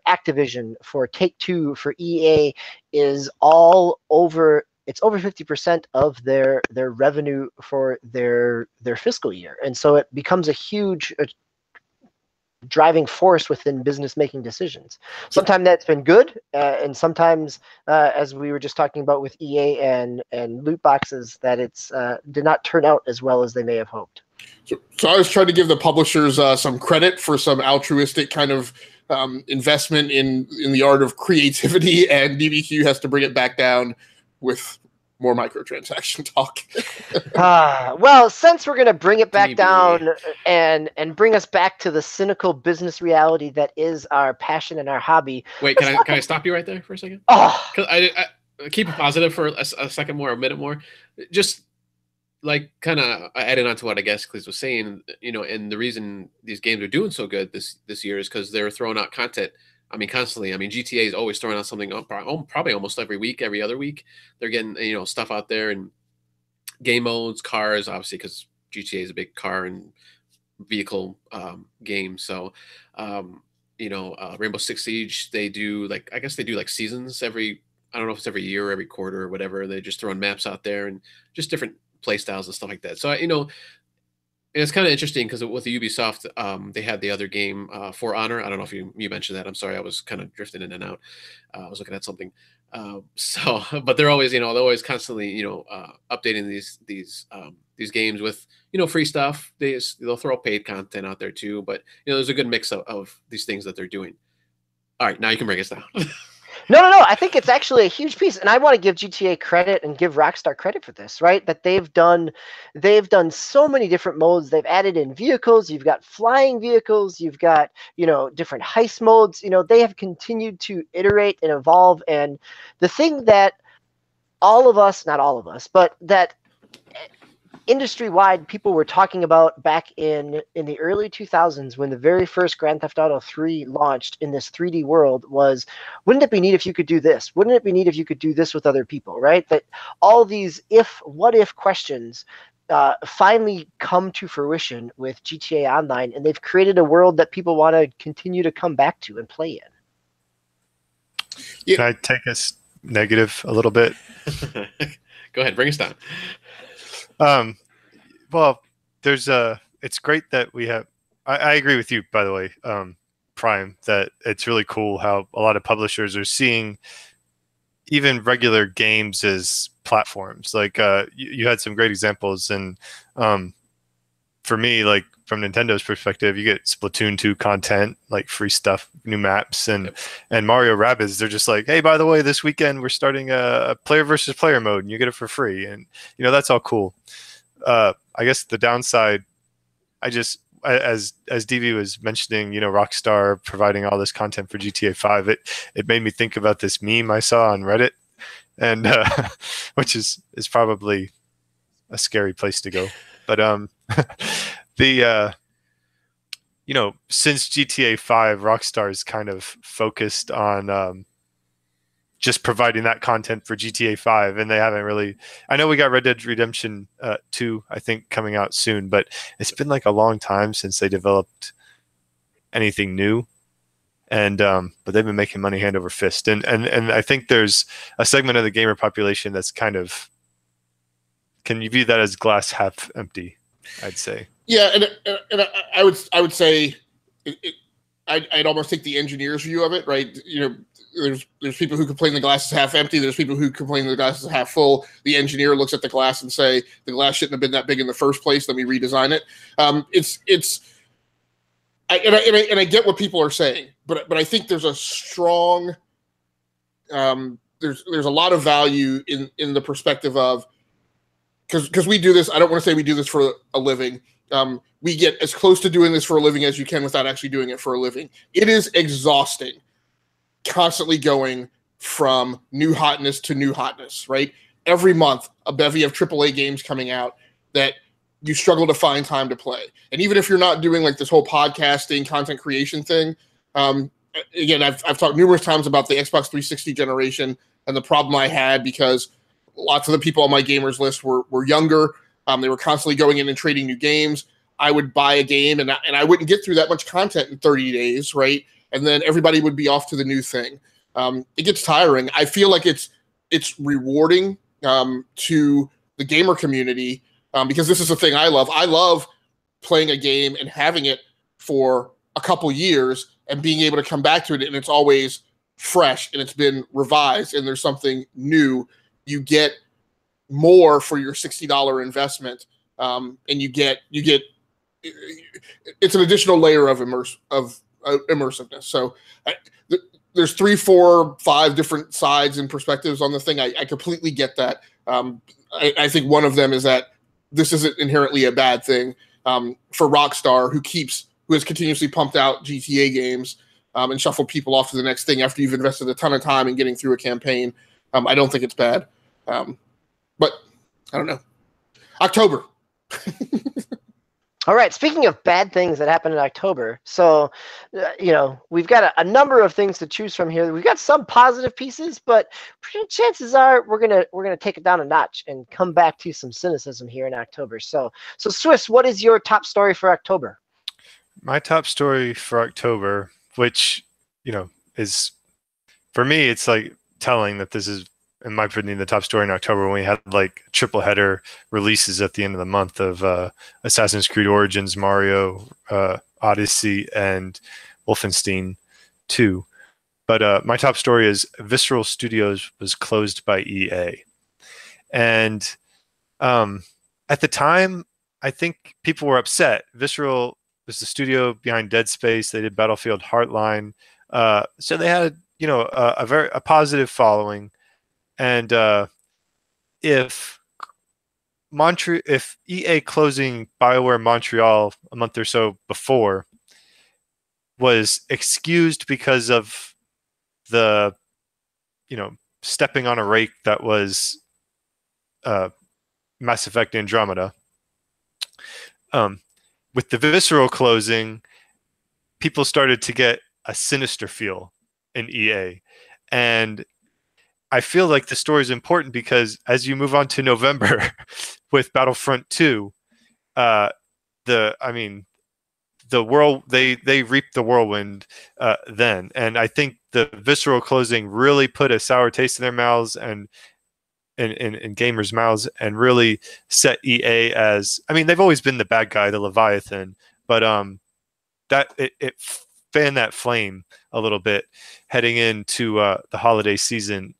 Activision, for Take-Two, for EA is all over. It's over 50% of their revenue for their fiscal year, and so it becomes a huge driving force within business making decisions. Sometimes that's been good, and sometimes, as we were just talking about with EA and loot boxes, that it's did not turn out as well as they may have hoped. So I was trying to give the publishers some credit for some altruistic kind of investment in the art of creativity, and DBQ has to bring it back down with more microtransaction talk. Well, since we're going to bring it back DB. down and bring us back to the cynical business reality that is our passion and our hobby. Wait, can I stop you right there for a second? Oh, 'Cause I keep it positive for a second more, a minute more. Just like kind of adding on to what I guess Cleese was saying, and the reason these games are doing so good this year is because they're throwing out content. I mean, constantly. I mean, GTA is always throwing out something probably almost every week, every other week. They're getting stuff out there, and game modes, cars, obviously, because GTA is a big car and vehicle game. So, Rainbow Six Siege, they do I guess they do seasons every. I don't know if it's every year or every quarter or whatever. They just throwing maps out there and just different play styles and stuff like that. So and it's kind of interesting because with the Ubisoft, they had the other game, For Honor. I don't know if you mentioned that. I'm sorry, I was kind of drifting in and out. I was looking at something. But they're always, they're always constantly, updating these games with, free stuff. They'll throw paid content out there too. But there's a good mix of these things that they're doing. All right, now you can break us down. No. I think it's actually a huge piece, and I want to give GTA credit and give Rockstar credit for this, right? That they've done so many different modes. They've added in vehicles. You've got flying vehicles. You've got different heist modes. They have continued to iterate and evolve. And the thing that all of us, not all of us, but that industry-wide people were talking about back in the early 2000s when the very first Grand Theft Auto 3 launched in this 3D world was, wouldn't it be neat if you could do this? Wouldn't it be neat if you could do this with other people, right? That all these what if questions finally come to fruition with GTA Online, and they've created a world that people want to continue to come back to and play in. Yeah. Can I take us negative a little bit? Go ahead, bring us down. Well, it's great that we have, I agree with you, by the way, Prime, that it's really cool how a lot of publishers are seeing even regular games as platforms. You had some great examples, and for me, from Nintendo's perspective, you get Splatoon 2 content, free stuff, new maps, and Mario Rabbids. They're just hey, by the way, this weekend we're starting a player versus player mode, and you get it for free, and that's all cool. I guess the downside, as DV was mentioning, Rockstar providing all this content for GTA 5, it made me think about this meme I saw on Reddit, and which is probably a scary place to go, but since GTA 5, Rockstar's kind of focused on just providing that content for GTA 5, and they haven't really. I know we got Red Dead Redemption 2, I think, coming out soon, but it's been a long time since they developed anything new, and but they've been making money hand over fist, and I think there's a segment of the gamer population that's kind of. Can you view that as glass half empty? I'd say. Yeah, and I would say I'd almost take the engineer's view of it, right? There's people who complain the glass is half empty. There's people who complain the glass is half full. The engineer looks at the glass and say the glass shouldn't have been that big in the first place. Let me redesign it. I get what people are saying, but I think there's a strong there's a lot of value in the perspective of because we do this. I don't want to say we do this for a living, we get as close to doing this for a living as you can without actually doing it for a living. It is exhausting, constantly going from new hotness to new hotness, right? Every month, a bevy of AAA games coming out that you struggle to find time to play. And even if you're not doing like this whole podcasting, content creation thing, again, I've talked numerous times about the Xbox 360 generation and the problem I had because lots of the people on my gamers list were younger. They were constantly going in and trading new games. I would buy a game and I wouldn't get through that much content in 30 days, right? And then everybody would be off to the new thing. It gets tiring. I feel like it's rewarding to the gamer community because this is the thing I love. I love playing a game and having it for a couple years and being able to come back to it, and it's always fresh and it's been revised and there's something new. You get more for your $60 investment, and you get it's an additional layer of immersiveness. So there's 3, 4, 5 different sides and perspectives on the thing. I completely get that. I think one of them is that this isn't inherently a bad thing for Rockstar, who has continuously pumped out GTA games and shuffled people off to the next thing after you've invested a ton of time in getting through a campaign. I don't think it's bad. But I don't know. October. All right. Speaking of bad things that happened in October, so we've got a number of things to choose from here. We've got some positive pieces, but chances are we're gonna take it down a notch and come back to some cynicism here in October. So Swiss, what is your top story for October? My top story for October, which is, for me, it's like telling that this is, in my opinion, the top story in October, when we had like triple header releases at the end of the month of Assassin's Creed Origins, Mario Odyssey, and Wolfenstein 2. But my top story is Visceral Studios was closed by EA. And at the time, I think people were upset. Visceral was the studio behind Dead Space. They did Battlefield Hardline. So they had a positive following. And if EA closing BioWare Montreal a month or so before was excused because of the stepping on a rake that was Mass Effect Andromeda, with the Visceral closing, people started to get a sinister feel in EA. And I feel like the story is important because as you move on to November with Battlefront 2, the world they reaped the whirlwind then, and I think the Visceral closing really put a sour taste in their mouths and in gamers' mouths, and really set EA as, they've always been the bad guy, the Leviathan, but that it fanned that flame a little bit heading into the holiday season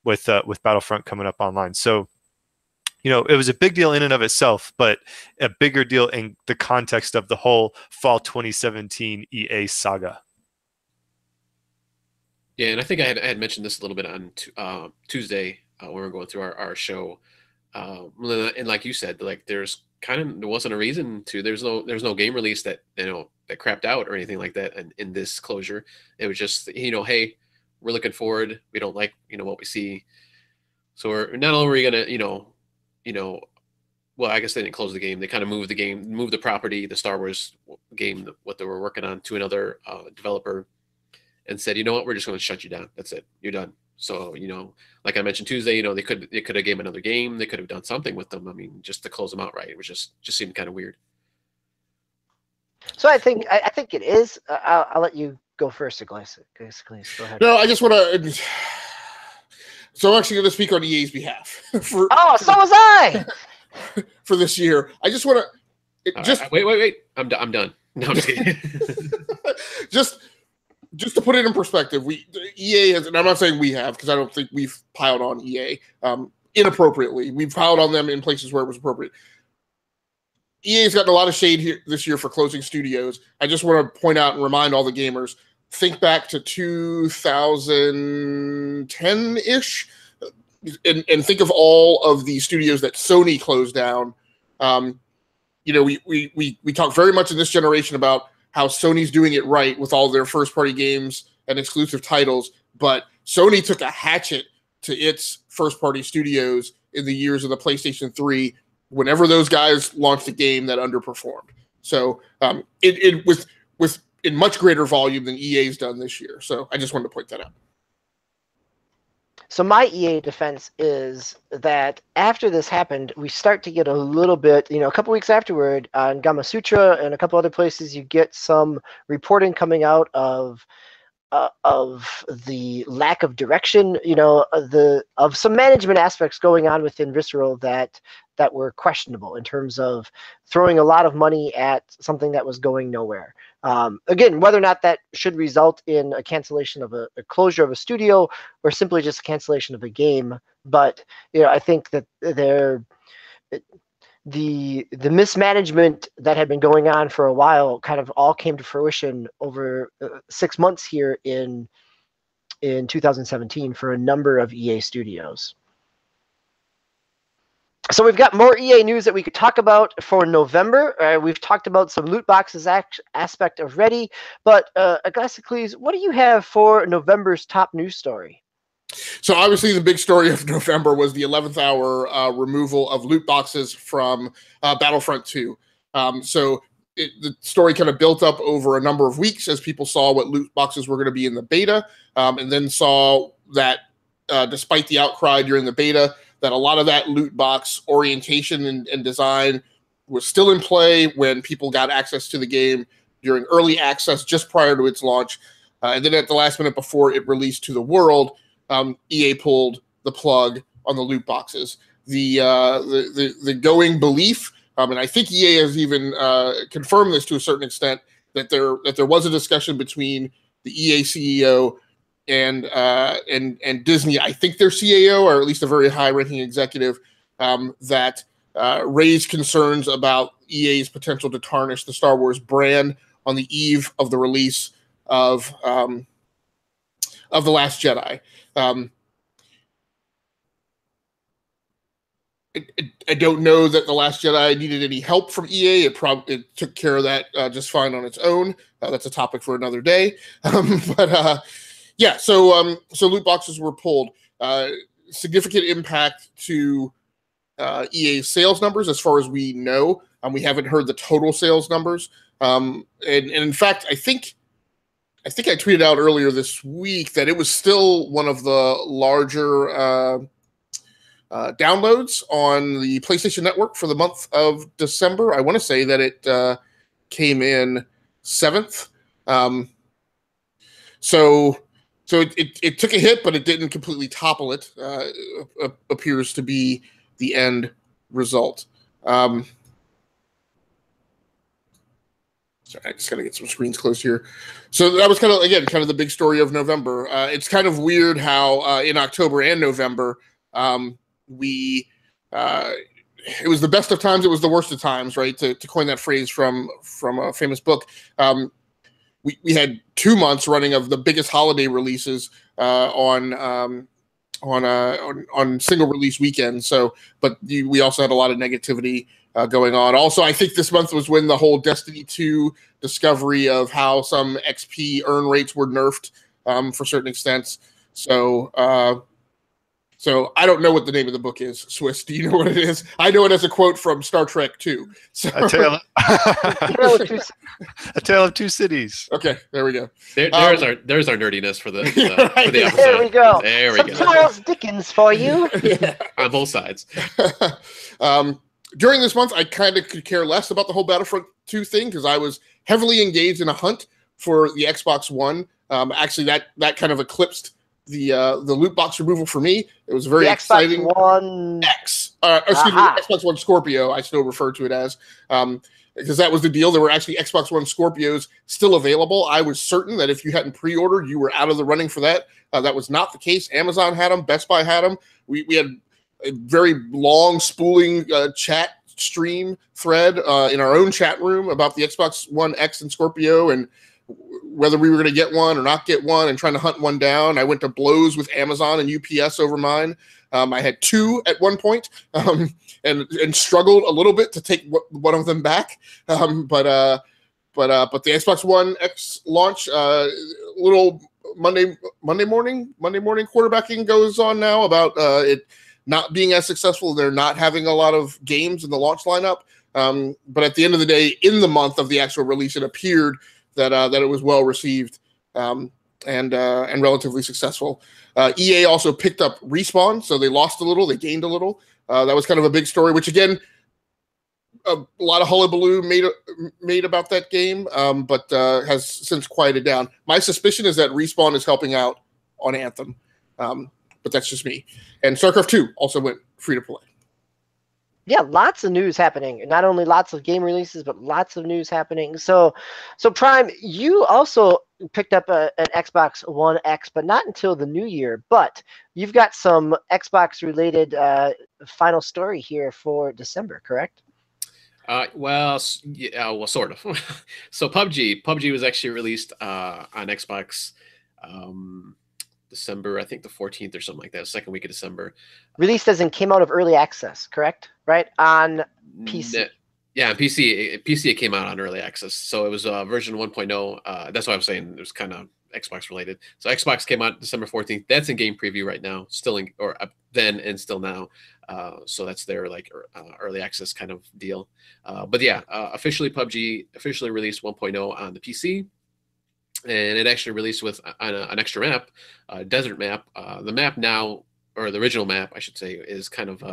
with Battlefront coming up online. So, it was a big deal in and of itself, but a bigger deal in the context of the whole fall 2017 EA saga. Yeah, and I think I had mentioned this a little bit on Tuesday when we were going through our show. And like you said, like there wasn't a reason to. There's no game release that that crapped out or anything like that in this closure. It was just hey, we're looking forward. We don't like what we see. So we're not only are we gonna well, I guess they didn't close the game. They kind of moved the property, the Star Wars game, what they were working on, to another developer, and said, we're just going to shut you down. That's it. You're done. So like I mentioned Tuesday, they could have gave another game. They could have done something with them. Just to close them outright. It was just seemed kind of weird. So I think it is. I'll let you go first, Iglesias. Go ahead. No, I just want to. So I'm actually going to speak on EA's behalf. So was I. For this year, I just want to. Wait. I'm done. No, I'm just kidding. just to put it in perspective, EA has, and I'm not saying we have, because I don't think we've piled on EA inappropriately. We've piled on them in places where it was appropriate. EA's gotten a lot of shade here this year for closing studios. I just want to point out and remind all the gamers, think back to 2010-ish and think of all of the studios that Sony closed down. we talk very much in this generation about how Sony's doing it right with all their first-party games and exclusive titles, but Sony took a hatchet to its first-party studios in the years of the PlayStation 3 whenever those guys launched a game that underperformed. So it with in much greater volume than EA's done this year. So I just wanted to point that out. So my EA defense is that after this happened, we start to get a little bit, a couple weeks afterward on Gama Sutra and a couple other places, you get some reporting coming out of the lack of direction, of some management aspects going on within Visceral that were questionable in terms of throwing a lot of money at something that was going nowhere. Again, whether or not that should result in a cancellation of a closure of a studio or simply just a cancellation of a game, but I think that the mismanagement that had been going on for a while kind of all came to fruition over 6 months here in 2017 for a number of EA studios. So we've got more EA news that we could talk about for November. We've talked about some loot boxes aspect already, but Aglasicles, what do you have for November's top news story? So obviously the big story of November was the 11th hour removal of loot boxes from Battlefront 2. The story kind of built up over a number of weeks as people saw what loot boxes were going to be in the beta, and then saw that despite the outcry during the beta, that a lot of that loot box orientation and design was still in play when people got access to the game during early access just prior to its launch. And then at the last minute before it released to the world, EA pulled the plug on the loot boxes. The going belief, and I think EA has even confirmed this to a certain extent, that there was a discussion between the EA CEO and Disney, I think their CAO, or at least a very high-ranking executive, that raised concerns about EA's potential to tarnish the Star Wars brand on the eve of the release of The Last Jedi. I don't know that The Last Jedi needed any help from EA. It took care of that just fine on its own. That's a topic for another day. So loot boxes were pulled. Significant impact to EA's sales numbers, as far as we know. We haven't heard the total sales numbers. And in fact, I think I tweeted out earlier this week that it was still one of the larger downloads on the PlayStation Network for the month of December. I want to say that it came in 7th. So it took a hit, but it didn't completely topple it. Appears to be the end result. Sorry, I just got to get some screens closed here. So that was kind of the big story of November. It's kind of weird how in October and November it was the best of times, it was the worst of times, right? To coin that phrase from a famous book. We had 2 months running of the biggest holiday releases on single release weekends. But we also had a lot of negativity going on. Also, I think this month was when the whole Destiny 2 discovery of how some XP earn rates were nerfed for certain extents. So I don't know what the name of the book is. Swiss, do you know what it is? I know it as a quote from Star Trek 2. So. A Tale of Two Cities. Okay, there we go. There's our nerdiness for the right, for the episode. There we go. There we Some go. Charles Dickens for you. On both sides. During this month, I kind of could care less about the whole Battlefront 2 thing because I was heavily engaged in a hunt for the Xbox One. Actually, that kind of eclipsed the loot box removal for me. It was very exciting. One X. Xbox One Scorpio, I still refer to it as, because that was the deal. There were actually Xbox One Scorpios still available. I was certain that if you hadn't pre-ordered, you were out of the running for that. That was not the case. Amazon had them. Best Buy had them. We had a very long spooling chat stream thread in our own chat room about the Xbox One X and Scorpio, and whether we were going to get one or not get one, and trying to hunt one down. I went to blows with Amazon and UPS over mine. I had two at one point, and struggled a little bit to take one of them back. But the Xbox One X launch, little Monday morning quarterbacking goes on now about it not being as successful. They're not having a lot of games in the launch lineup. But at the end of the day, in the month of the actual release, it appeared that it was well received and relatively successful. EA also picked up Respawn, so they lost a little, they gained a little. That was kind of a big story, which again, a lot of hullabaloo made about that game, but has since quieted down. My suspicion is that Respawn is helping out on Anthem, but that's just me. And StarCraft 2 also went free to play. Yeah, lots of news happening. Not only lots of game releases, but lots of news happening. So Prime, you also picked up an Xbox One X, but not until the new year. But you've got some Xbox-related final story here for December, correct? Well, sort of. So PUBG was actually released on Xbox December, I think the 14th or something like that, second week of December. Released as in came out of early access, correct? Right? On PC. Yeah, on PC. PC, it came out on early access. So it was version 1.0. That's what I'm saying. It was kind of Xbox related. So Xbox came out December 14th. That's in game preview right now, then and still now. So that's their like early access kind of deal. But yeah, officially PUBG officially released 1.0 on the PC. And it actually released with an extra map, desert map. The map now, or the original map, I should say, is kind of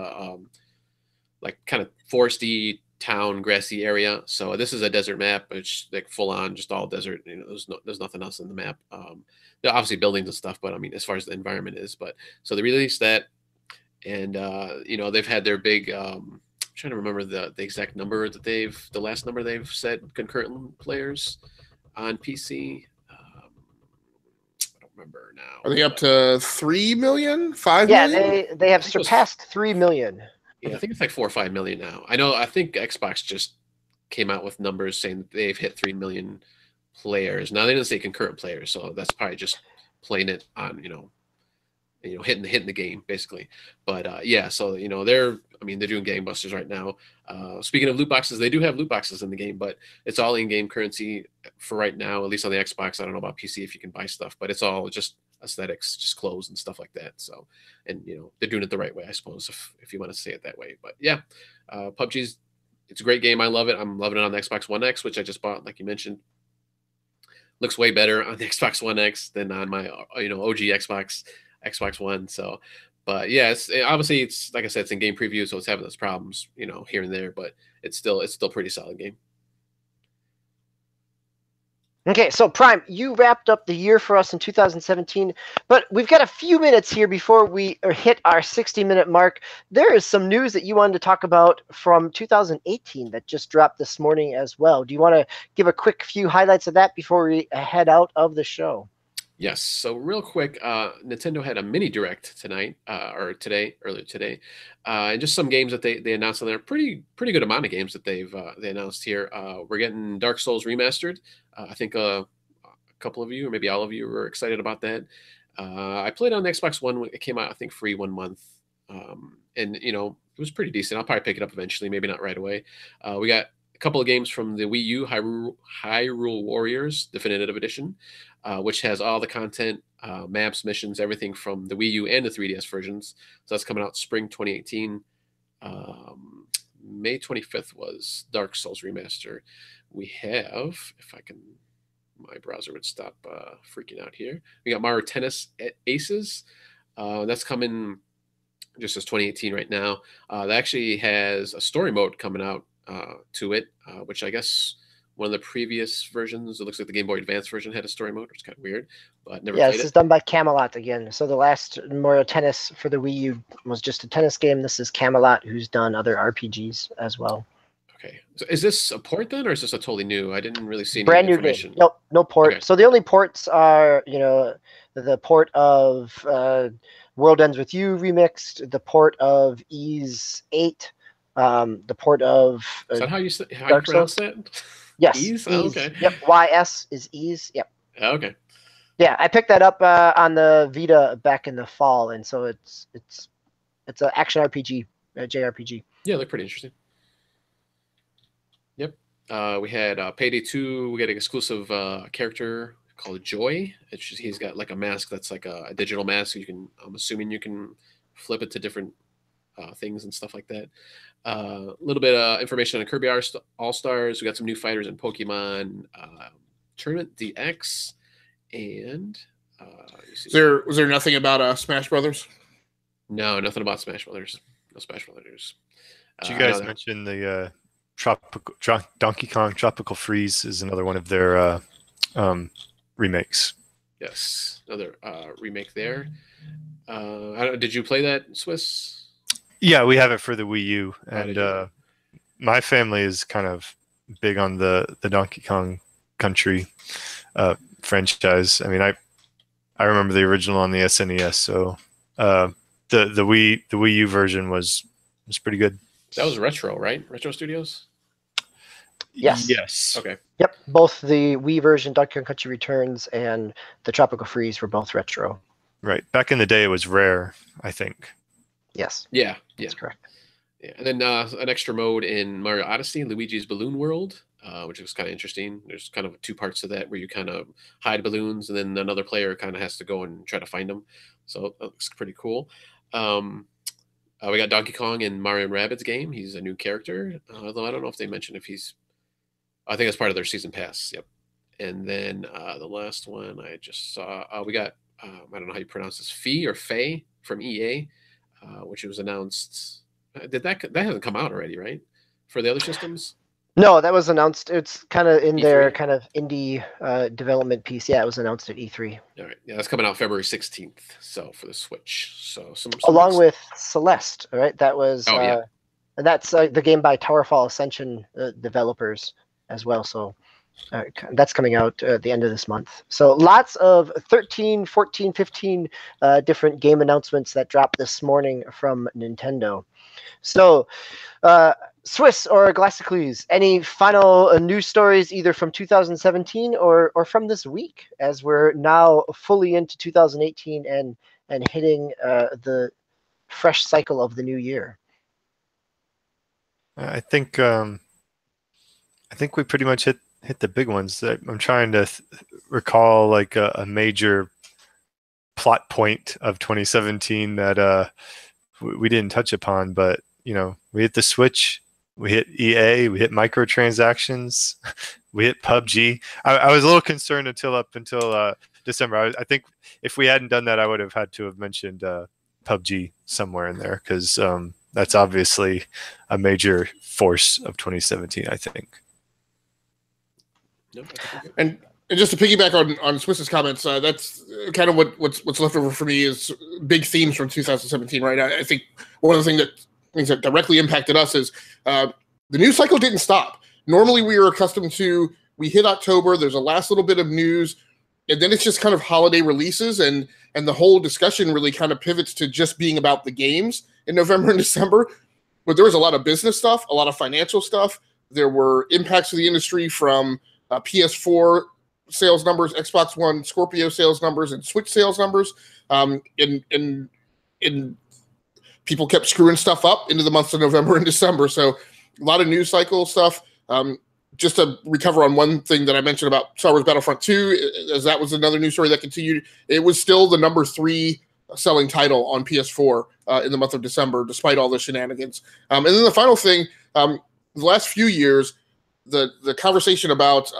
like kind of foresty town, grassy area. So this is a desert map, which like full on, just all desert. You know, there's nothing else in the map. There are obviously buildings and stuff, but I mean, as far as the environment is, but so they released that, and you know, they've had their big. I'm trying to remember the exact number that the last number they've said concurrent players on PC. Remember now. Are they up to 3 million? 5 million? Yeah, they have surpassed 3 million. Yeah, I think it's like 4 or 5 million now. I think Xbox just came out with numbers saying that they've hit 3 million players. Now they didn't say concurrent players, so that's probably just playing it on, hitting the game basically. But yeah, so they're doing gangbusters right now. Speaking of loot boxes, they do have loot boxes in the game, but it's all in-game currency for right now, at least on the Xbox. I don't know about PC if you can buy stuff, but it's all just aesthetics, just clothes and stuff like that. So, and they're doing it the right way, I suppose, if you want to say it that way. But yeah, it's a great game. I love it. I'm loving it on the Xbox One X, which I just bought, like you mentioned. Looks way better on the Xbox One X than on my OG Xbox One. So, but yeah, it's like I said, it's in game preview, so it's having those problems, here and there, but it's still pretty solid game. Okay, so Prime, you wrapped up the year for us in 2017, but we've got a few minutes here before we hit our 60-minute mark. There is some news that you wanted to talk about from 2018 that just dropped this morning as well. Do you want to give a quick few highlights of that before we head out of the show? Yes. So real quick, Nintendo had a mini direct tonight, earlier today, and just some games that they announced on there. Pretty good amount of games that they announced here. We're getting Dark Souls remastered. I think a couple of you, or maybe all of you, were excited about that. I played on the Xbox One when it came out, I think free 1 month, and it was pretty decent. I'll probably pick it up eventually, maybe not right away. We got a couple of games from the Wii U, Hyrule Warriors Definitive Edition, which has all the content, maps, missions, everything from the Wii U and the 3DS versions. So that's coming out spring 2018. May 25th was Dark Souls Remaster. We have, my browser would stop freaking out here. We got Mario Tennis Aces. That's coming just as 2018 right now. That actually has a story mode coming out to it, which I guess one of the previous versions, it looks like the Game Boy Advance version had a story mode, which is kind of weird, but never played it. This is done by Camelot again. So the last Mario Tennis for the Wii U was just a tennis game. This is Camelot, who's done other RPGs as well. Okay. So is this a port then, or is this a totally new? I didn't really see any brand new information. Game. Nope, no port. Okay. So the only ports are, the port of World Ends With You remixed, the port of Ys 8, the port of Is that how you pronounce that? Yes. Ease? Oh, Ease. okay. Yep. YS is ease. Yep. Okay. Yeah, I picked that up on the Vita back in the fall, and so it's an action RPG, JRPG. Yeah, look pretty interesting. Yep. We had Payday 2. We got an exclusive character called Joy. He's got like a mask that's like a digital mask. So I'm assuming you can flip it to different things and stuff like that. A little bit of information on Kirby All Stars. We got some new fighters in Pokemon Tournament DX, and Was there nothing about Smash Brothers? No, nothing about Smash Brothers. No Smash Brothers. Did you guys mention the Donkey Kong Tropical Freeze is another one of their remakes? Yes, another remake there. Did you play that, Swiss? Yeah, we have it for the Wii U, and my family is kind of big on the Donkey Kong Country franchise. I mean, I remember the original on the SNES, so the Wii U version was pretty good. That was Retro, right? Retro Studios? Yes. Yes. Okay. Yep. Both the Wii version, Donkey Kong Country Returns, and the Tropical Freeze were both retro. Right. Back in the day, it was Rare, I think. Yes. Yeah. That's correct. Yeah. And then an extra mode in Mario Odyssey, Luigi's Balloon World, which was kind of interesting. There's kind of two parts to that where you kind of hide balloons, and then another player kind of has to go and try to find them. So that looks pretty cool. We got Donkey Kong in Mario and Rabbids game. He's a new character, although I don't know if they mentioned if he's. I think it's part of their season pass. Yep. And then the last one I just saw, we got I don't know how you pronounce this, Fee or Faye from EA, which was announced. That hasn't come out already, right? For the other systems. No, that was announced. It's kind of in E3? their kind of indie development piece. Yeah, it was announced at E3. All right. Yeah, that's coming out February 16th. So for the Switch. So some along with Celeste, right? That was yeah. And that's the game by Towerfall Ascension developers as well. So that's coming out at the end of this month. So lots of 13, 14, 15 different game announcements that dropped this morning from Nintendo. So Swiss or Glassicles, any final news stories either from 2017 or from this week, as we're now fully into 2018 and hitting the fresh cycle of the new year? I think we pretty much hit the big ones. I'm trying to recall like a major plot point of 2017 that we didn't touch upon, but we hit the Switch, we hit EA, we hit microtransactions, we hit PUBG. I was a little concerned up until December. I think if we hadn't done that, I would have had to have mentioned PUBG somewhere in there, because that's obviously a major force of 2017, I think. And just to piggyback on Swiss's comments, that's kind of what's left over for me is big themes from 2017, right? I think one of the things that directly impacted us is the news cycle didn't stop. Normally we were accustomed to, we hit October, there's a last little bit of news, and then it's just kind of holiday releases, and the whole discussion really kind of pivots to just being about the games in November and December. But there was a lot of business stuff, a lot of financial stuff. There were impacts to the industry from PS4 sales numbers, Xbox One, Scorpio sales numbers, and Switch sales numbers. And people kept screwing stuff up into the months of November and December. So a lot of news cycle stuff. Just to recover on one thing that I mentioned about Star Wars Battlefront 2, as that was another news story that continued, it was still the number 3 selling title on PS4 in the month of December, despite all the shenanigans. And then the final thing, the last few years, the conversation about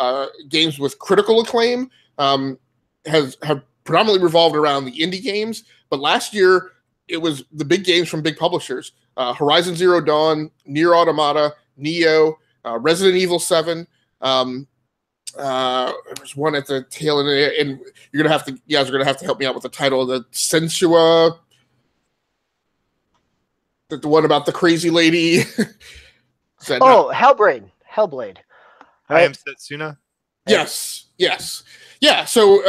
games with critical acclaim have predominantly revolved around the indie games. But last year, it was the big games from big publishers: Horizon Zero Dawn, Nier Automata, Neo, Resident Evil 7. There's one at the tail end, and you guys are gonna have to help me out with the title. The Sensua, the one about the crazy lady. Hellblade. Right? I Am Setsuna. Yes. Yeah. So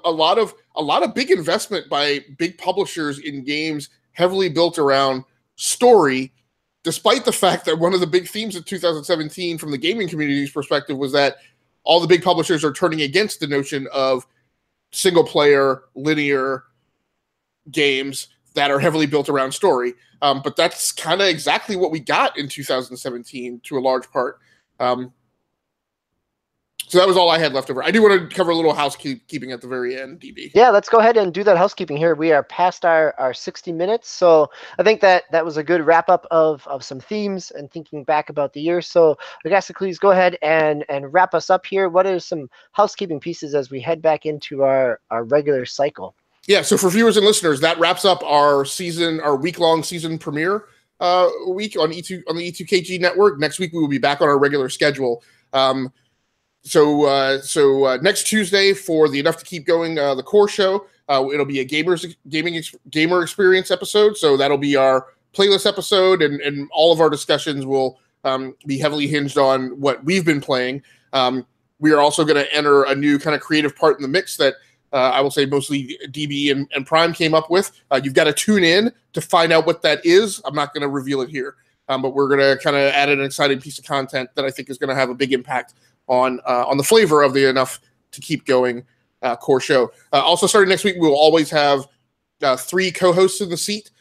a lot of big investment by big publishers in games heavily built around story, despite the fact that one of the big themes of 2017 from the gaming community's perspective was that all the big publishers are turning against the notion of single-player, linear games that are heavily built around story. But that's kind of exactly what we got in 2017 to a large part. So that was all I had left over. I do want to cover a little housekeeping at the very end, DB. Yeah, let's go ahead and do that housekeeping here. We are past our 60 minutes, so I think that was a good wrap-up of some themes and thinking back about the year. So please go ahead and wrap us up here. What are some housekeeping pieces as we head back into our regular cycle? Yeah, so for viewers and listeners, that wraps up our week-long season premiere week on the E2KG network. Next week, we will be back on our regular schedule. So next Tuesday for the Enough to Keep Going, the core show, it'll be a gamer experience episode. So that'll be our playlist episode, and all of our discussions will be heavily hinged on what we've been playing. We are also going to enter a new kind of creative part in the mix that I will say mostly DB and Prime came up with. You've got to tune in to find out what that is. I'm not going to reveal it here, but we're going to kind of add an exciting piece of content that I think is going to have a big impact on the flavor of the Enough to Keep Going core show. Also, starting next week, we'll always have 3 co-hosts in the seat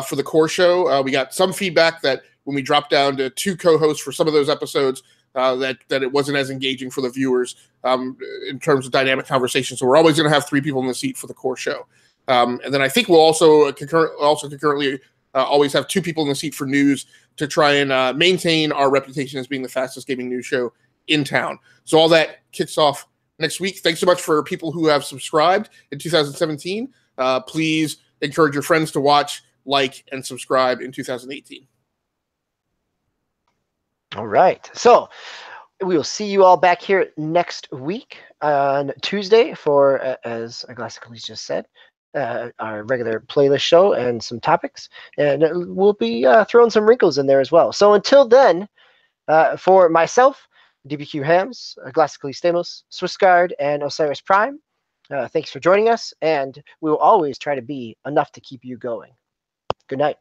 for the core show. We got some feedback that when we dropped down to 2 co-hosts for some of those episodes, that it wasn't as engaging for the viewers in terms of dynamic conversation. So we're always going to have 3 people in the seat for the core show. And then I think we'll also concurrently always have 2 people in the seat for news to try and maintain our reputation as being the fastest gaming news show in town. So all that kicks off next week. Thanks so much for people who have subscribed in 2017. Please encourage your friends to watch, like, and subscribe in 2018. All right. So we will see you all back here next week on Tuesday for, as Aglasicles just said, our regular playlist show and some topics. And we'll be throwing some wrinkles in there as well. So until then, for myself, DBQ Hams, Aglasicles Stamos, Swissguard, and Osiris Prime, thanks for joining us. And we will always try to be enough to keep you going. Good night.